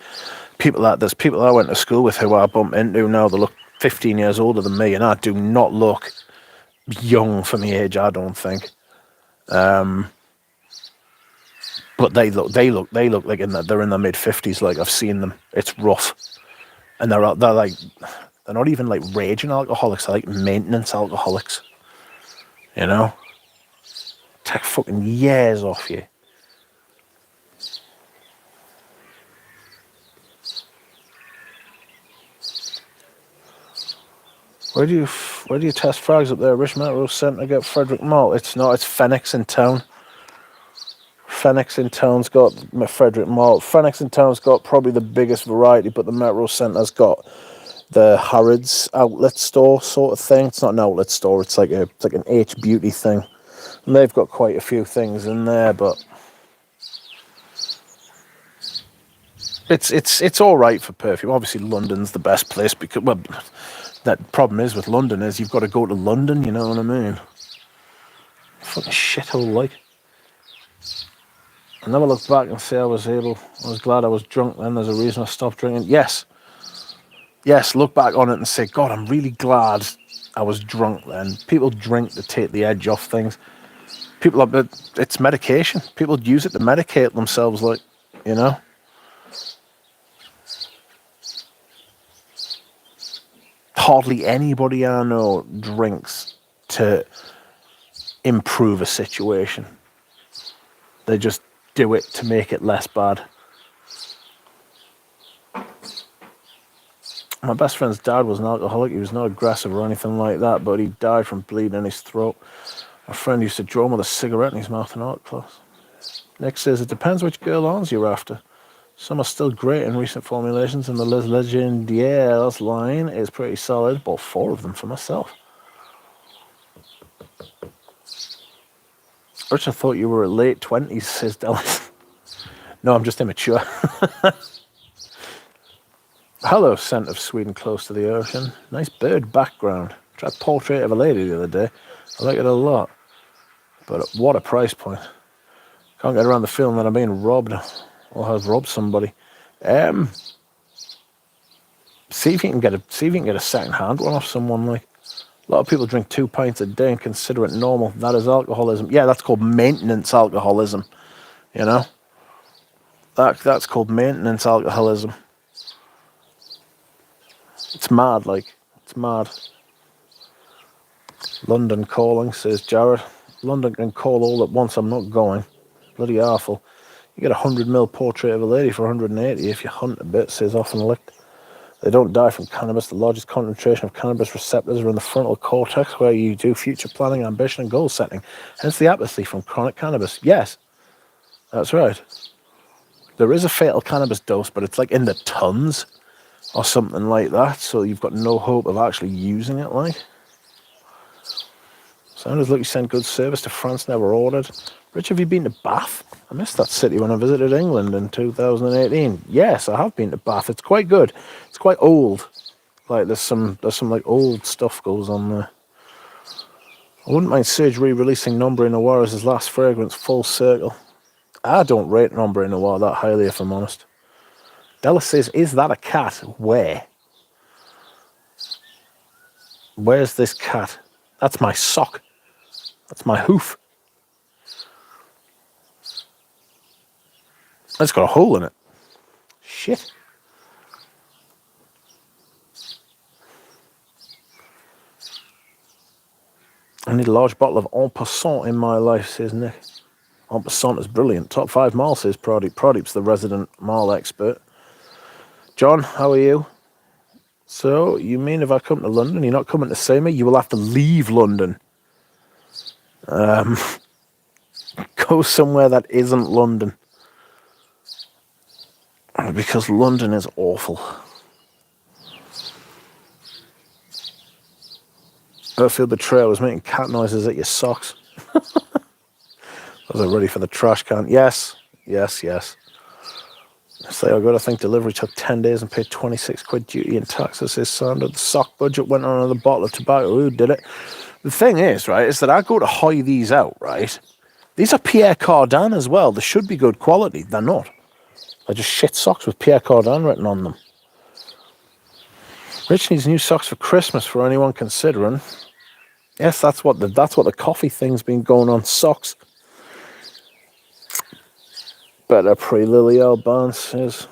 [SPEAKER 1] there's people I went to school with who I bump into now. They look 15 years older than me, and I do not look young for my age. I don't think. But they look like they're in their mid 50s. Like, I've seen them. It's rough, and they're not even like raging alcoholics. They're like maintenance alcoholics. You know. Take fucking years off you. Where do you test frags up there? Rich Metro Centre, get Frederick Malt. It's not. It's Phoenix in Town. Phoenix in Town's got Frederick Malt. Phoenix in Town's got probably the biggest variety, but the Metro Centre's got the Harrods outlet store sort of thing. It's not an outlet store. It's like an H Beauty thing. And they've got quite a few things in there, but it's all right for perfume. Obviously, London's the best place because, well, that problem is with London is you've got to go to London. You know what I mean? Fucking shithole, like. I never look back and say I was glad I was drunk then. There's a reason I stopped drinking. Yes, look back on it and say, God, I'm really glad I was drunk then. People drink to take the edge off things. It's medication. People use it to medicate themselves, like, you know. Hardly anybody I know drinks to improve a situation. They just do it to make it less bad. My best friend's dad was an alcoholic. He was not aggressive or anything like that, but he died from bleeding in his throat. A friend used to draw him with a cigarette in his mouth in art class. Nick says, it depends which girl arms you're after. Some are still great in recent formulations, and the Les Legendaires line is pretty solid. Bought 4 of them for myself. Richard thought you were late 20s, says Dallas. No, I'm just immature. Hello, scent of Sweden close to the ocean. Nice bird background. Tried Portrait of a Lady the other day. I like it a lot. But what a price point. Can't get around the feeling that I'm being robbed or have robbed somebody. See if you can get a second-hand one off someone. Like, a lot of people drink 2 pints a day and consider it normal. That is alcoholism. Yeah, that's called maintenance alcoholism. You know, that's called maintenance alcoholism. It's mad, like, it's mad. London calling, says Jared. London can call all at once. I'm not going. Bloody awful. You get 100ml Portrait of a Lady for 180 if you hunt a bit, says Often Licked. They don't die from cannabis. The largest concentration of cannabis receptors are in the frontal cortex, where you do future planning, ambition, and goal setting. Hence the apathy from chronic cannabis. Yes, that's right. There is a fatal cannabis dose, but it's like in the tons or something like that, so you've got no hope of actually using it, like. Sounders look, you sent good service to France, never ordered. Rich, have you been to Bath? I missed that city when I visited England in 2018. Yes, I have been to Bath. It's quite good. It's quite old. Like there's some like old stuff goes on there. I wouldn't mind Sage re-releasing Nombre Noir as his last fragrance, Full Circle. I don't rate Nombre Noir that highly, if I'm honest. Della says, is that a cat? Where? Where's this cat? That's my sock. That's my hoof. It's got a hole in it. Shit. I need a large bottle of En Passant in my life, says Nick. En Passant is brilliant. Top 5 Marl, says Pradeep. Pradeep's the resident Marl expert. John, how are you? So, you mean if I come to London, you're not coming to see me? You will have to leave London. Go somewhere that isn't London. Because London is awful. I feel betrayed. I was making cat noises at your socks. Was I ready for the trash can? Yes. So I got to think delivery took 10 days and paid 26 quid duty and taxes. Says Sandra. The sock budget went on another bottle of tobacco. Who did it? The thing is, right, is that I go to hoy these out, right? These are Pierre Cardin as well. They should be good quality. They're not. They're just shit socks with Pierre Cardin written on them. Rich needs new socks for Christmas for anyone considering. Yes, that's what the coffee thing's been going on. Socks. Better pre-Lily Alban says.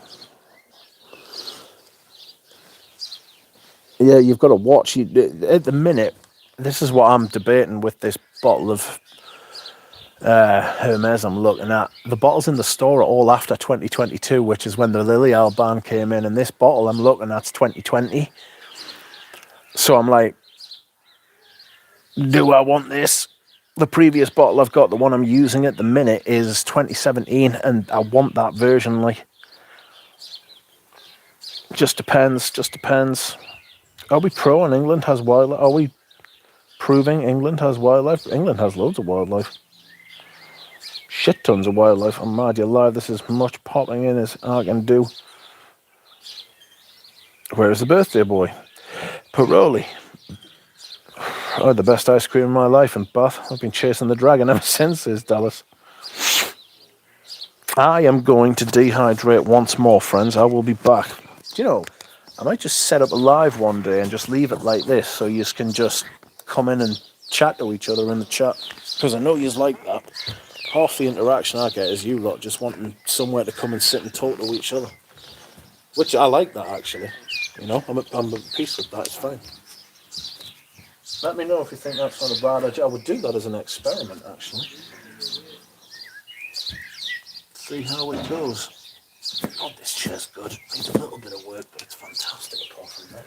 [SPEAKER 1] Yeah, you've got to watch. At the minute, this is what I'm debating with this bottle of Hermes I'm looking at. The bottles in the store are all after 2022, which is when the Lily Alban came in, and this bottle I'm looking at's 2020. So I'm like, do I want this? The previous bottle I've got, the one I'm using at the minute, is 2017, and I want that version. Like, just depends. Are we pro and England has wildlife? Are we proving England has wildlife? England has loads of wildlife. Shit tons of wildlife. I'm mad you're live. This is much popping in as I can do. Where is the birthday boy? Paroli. I had the best ice cream in my life in Bath. I've been chasing the dragon ever since, says Dallas. I am going to dehydrate once more, friends. I will be back. Do you know, I might just set up a live one day and just leave it like this so you can just come in and chat to each other in the chat. Because I know you like that. Half the interaction I get is you lot just wanting somewhere to come and sit and talk to each other. Which I like that, actually. You know, I'm at peace with that. It's fine. Let me know if you think that's not a bad idea. I would do that as an experiment, actually. See how it goes. Oh, this chair's good. Needs a little bit of work, but it's fantastic apart from that.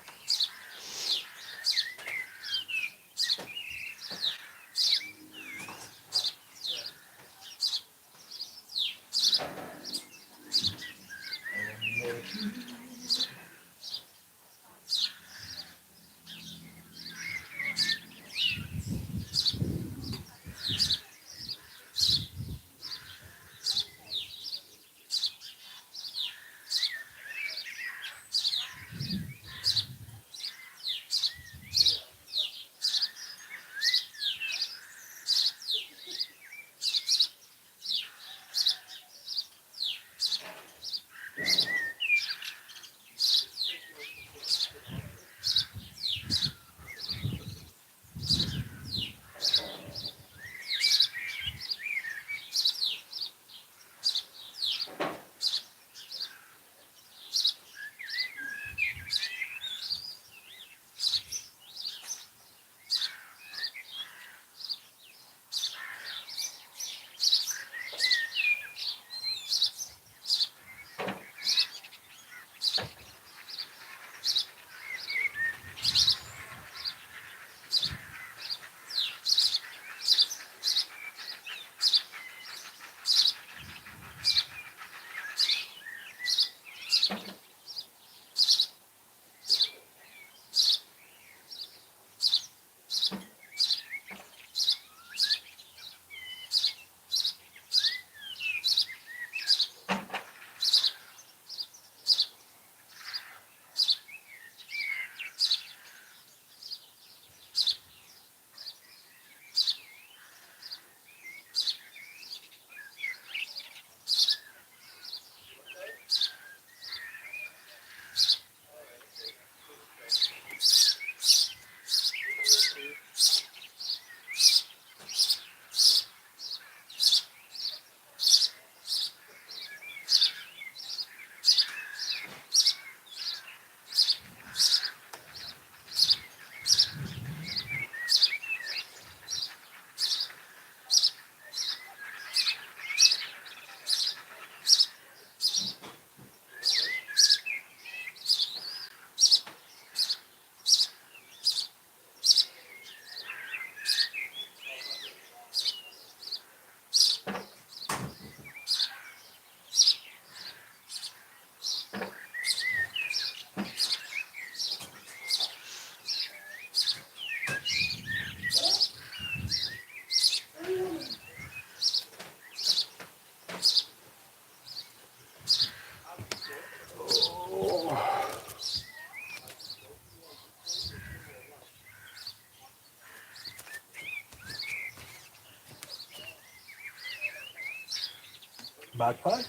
[SPEAKER 1] Magpie?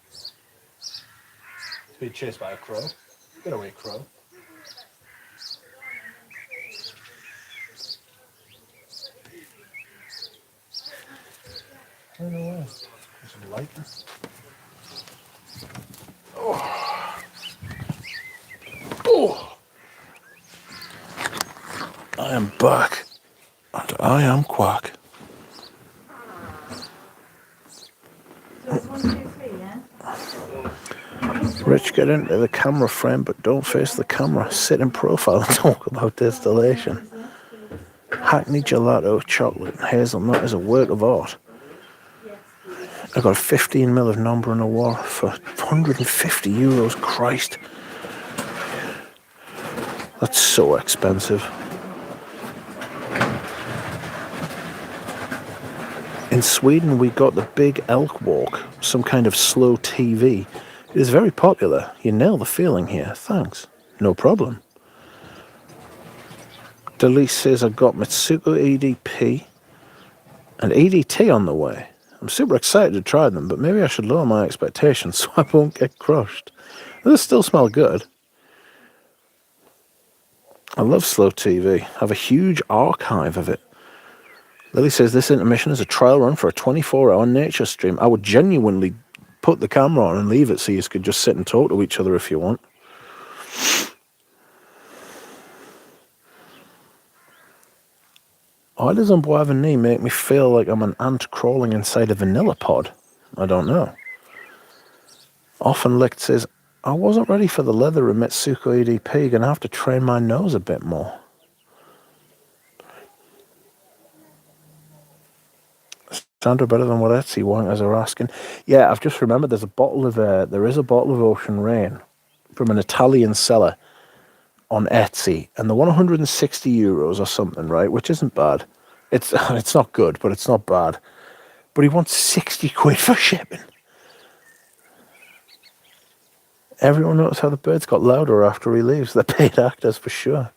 [SPEAKER 1] It's being chased by a crow. Get away, crow. I don't know where. There's some lightning. Oh. Oh. I am back. And I am Quack.
[SPEAKER 2] So it's 1, 2, 3, yeah?
[SPEAKER 1] Rich, get into the camera frame, but don't face the camera. Sit in profile and talk about distillation. Hackney gelato, chocolate and hazelnut is a work of art. I got 15 ml of Nombre Noir for €150. Christ. That's so expensive. In Sweden, we got the Big Elk Walk, some kind of slow TV. It is very popular. You nail the feeling here. Thanks. No problem. Delise says I got Mitsuko EDP and EDT on the way. I'm super excited to try them, but maybe I should lower my expectations so I won't get crushed. They still smell good. I love slow TV. I have a huge archive of it. Lily says this intermission is a trial run for a 24-hour nature stream. I would genuinely put the camera on and leave it so you could just sit and talk to each other if you want. Why does Bois Veni make me feel like I'm an ant crawling inside a vanilla pod? I don't know. Often Licked says, I wasn't ready for the leather in Mitsuko EDP. Gonna have to train my nose a bit more. Sandra, better than what Etsy wankers are asking. Yeah, I've just remembered there is a bottle of Ocean Rain from an Italian seller on Etsy, and the €160 or something, right? Which isn't bad. It's not good, but it's not bad. But he wants 60 quid for shipping. Everyone noticed how the birds got louder after he leaves. They're paid actors for sure.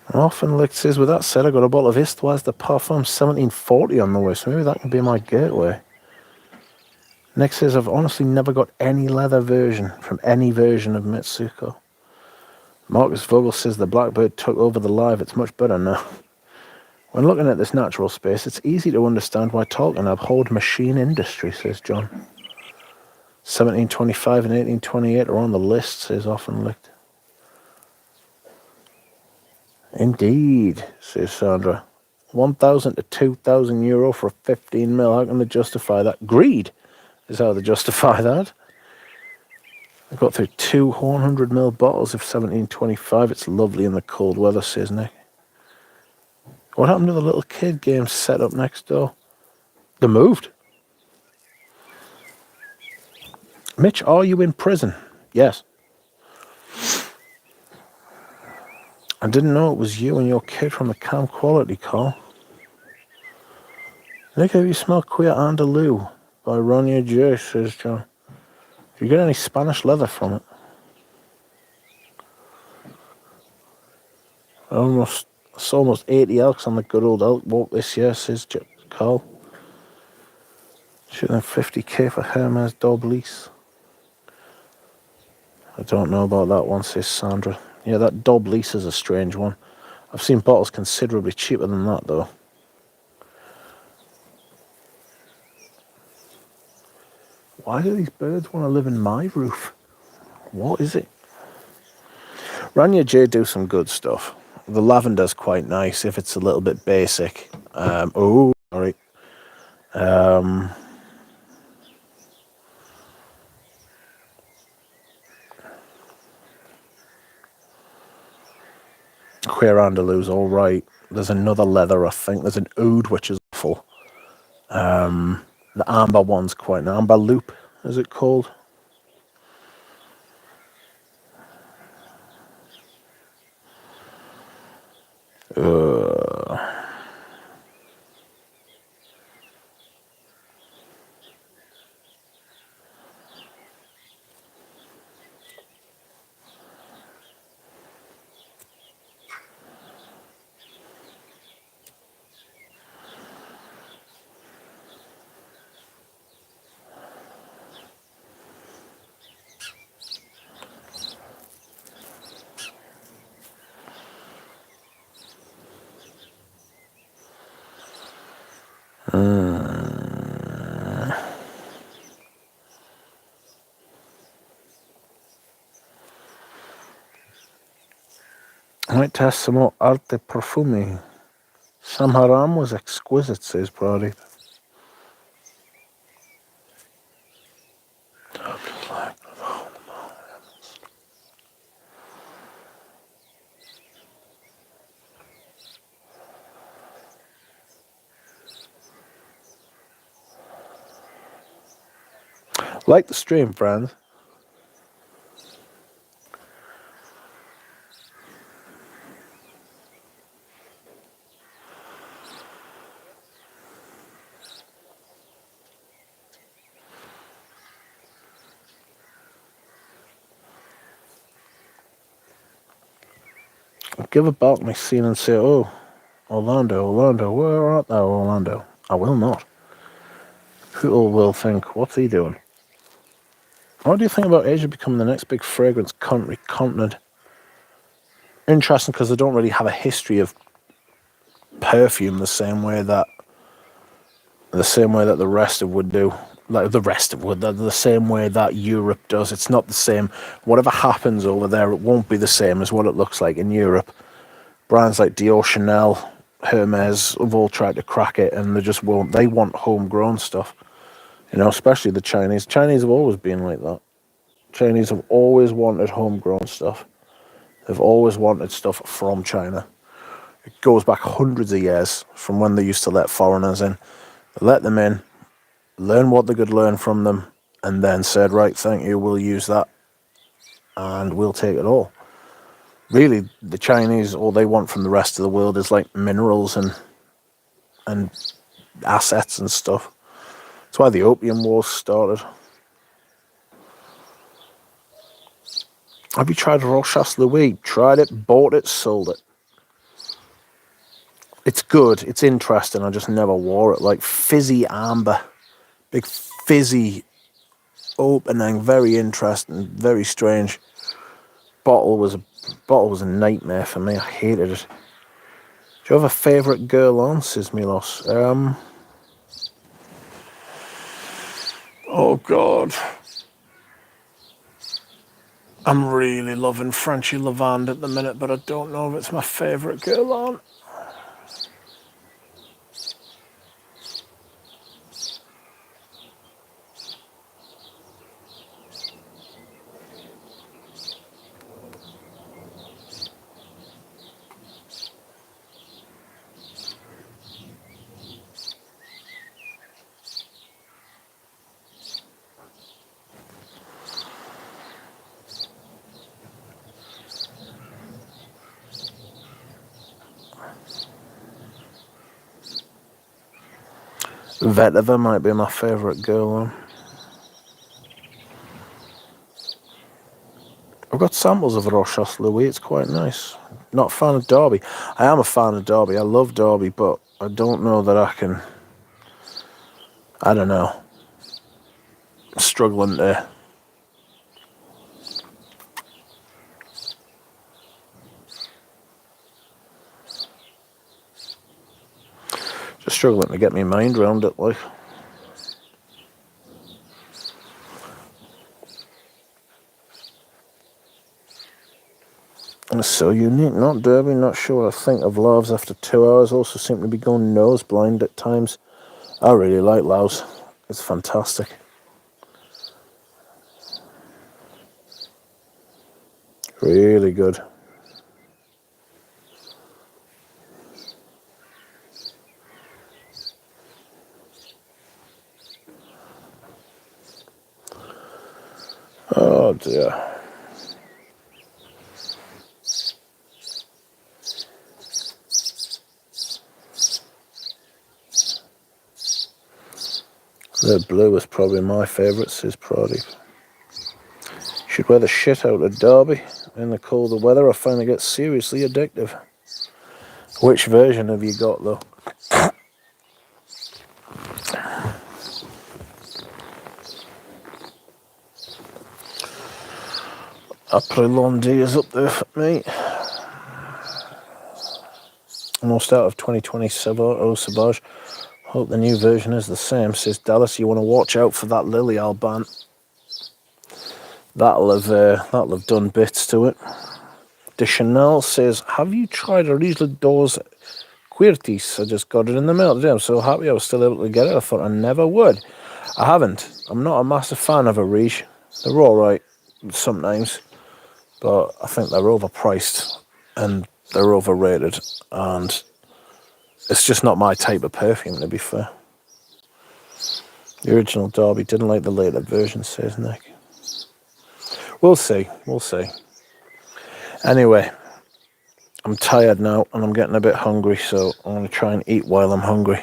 [SPEAKER 1] And Often Licked says, with that said, I got a bottle of Histoire de Parfum 1740 on the way, so maybe that can be my gateway. Nick says, I've honestly never got any leather version from any version of Mitsuko. Marcus Vogel says the Blackbird took over the live. It's much better now. When looking at this natural space, it's easy to understand why Tolkien abhorred machine industry, says John. 1725 and 1828 are on the list, says Often Licked. Indeed, says Sandra. 1,000 to 2,000 euro for 15 ml. How can they justify that? Greed is how they justify that. I got through 2 100ml bottles of 1725. It's lovely in the cold weather, says Nick. What happened to the little kid game set up next door? They moved. Mitch, are you in prison? Yes. I didn't know it was you and your kid from the Cam Quality call. Nick, have you smelled Queer Andalou by Ronya J, says John. Do you get any Spanish leather from it? I saw almost 80 elks on the good old elk walk this year, says Carl. Shooting 50k for Hermes Doblis. I don't know about that one, says Sandra. Yeah, that Doblis is a strange one. I've seen bottles considerably cheaper than that, though. Why do these birds want to live in my roof? What is it? Rania J do some good stuff. The lavender's quite nice if it's a little bit basic. Sorry. Queer Andalou's all right. There's another leather, I think. There's an oud, which is awful. The amber one's quite nice. Amber loop, is it called? I might test some more arte profumi. Samharam was exquisite, says Pradeep. Like the stream, friends. Give a balcony scene and say, oh, Orlando, where art thou, Orlando? I will not. People will think, what's he doing? What do you think about Asia becoming the next big fragrance continent? Interesting, because they don't really have a history of perfume the same way that the rest of would do. Like the same way that Europe does. It's not the same. Whatever happens over there, it won't be the same as what it looks like in Europe. Brands like Dior, Chanel, Hermes have all tried to crack it, and they just won't. They want homegrown stuff. You know, especially the Chinese. Chinese have always been like that. Chinese have always wanted homegrown stuff. They've always wanted stuff from China. It goes back hundreds of years from when they used to let foreigners in. They let them in, learn what they could learn from them, and then said, right, thank you, we'll use that, and we'll take it all. Really, the Chinese, all they want from the rest of the world is like minerals and assets and stuff. That's why the Opium Wars started. Have you tried Rochas Louis? Tried it, bought it, sold it. It's good, it's interesting, I just never wore it. Like fizzy amber, big fizzy opening, very interesting, very strange. Bottle was a nightmare for me, I hated it. Do you have a favourite girl on, says Milos? Oh God. I'm really loving Frenchy Lavande at the minute, but I don't know if it's my favourite girl on. Vetiver might be my favourite girl on. I've got samples of Rochas Louis, it's quite nice. Not a fan of Derby. I am a fan of Derby, I love Derby, but I don't know that I can... I don't know. I'm struggling to... Just struggling to get my mind around it, like... It's so unique. Not Derby, not sure what I think of Laos after 2 hours. Also seem to be going nose blind at times. I really like Laos. It's fantastic. Really good. Oh dear. The blue is probably my favourite, says Pradeep. Should wear the shit out of Derby in the colder weather. I find it gets seriously addictive. Which version have you got though? Après Lundi is up there for me. Almost out of 2020 Sauvage. Hope the new version is the same, says Dallas. You want to watch out for that Lily Alban. That'll have done bits to it. De Chanel says, have you tried a Riesler Dos Quirtis? I just got it in the mail today. I'm so happy I was still able to get it. I thought I never would. I haven't. I'm not a massive fan of a Riege. They're alright sometimes, but I think they're overpriced and they're overrated, and it's just not my type of perfume, to be fair. The original Derby, didn't like the later version, says Nick. We'll see. Anyway, I'm tired now and I'm getting a bit hungry, so I'm going to try and eat while I'm hungry.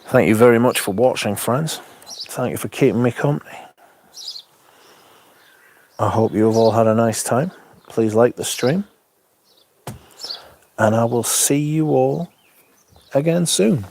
[SPEAKER 1] Thank you very much for watching, friends. Thank you for keeping me company. I hope you have all had a nice time. Please like the stream. And I will see you all again soon.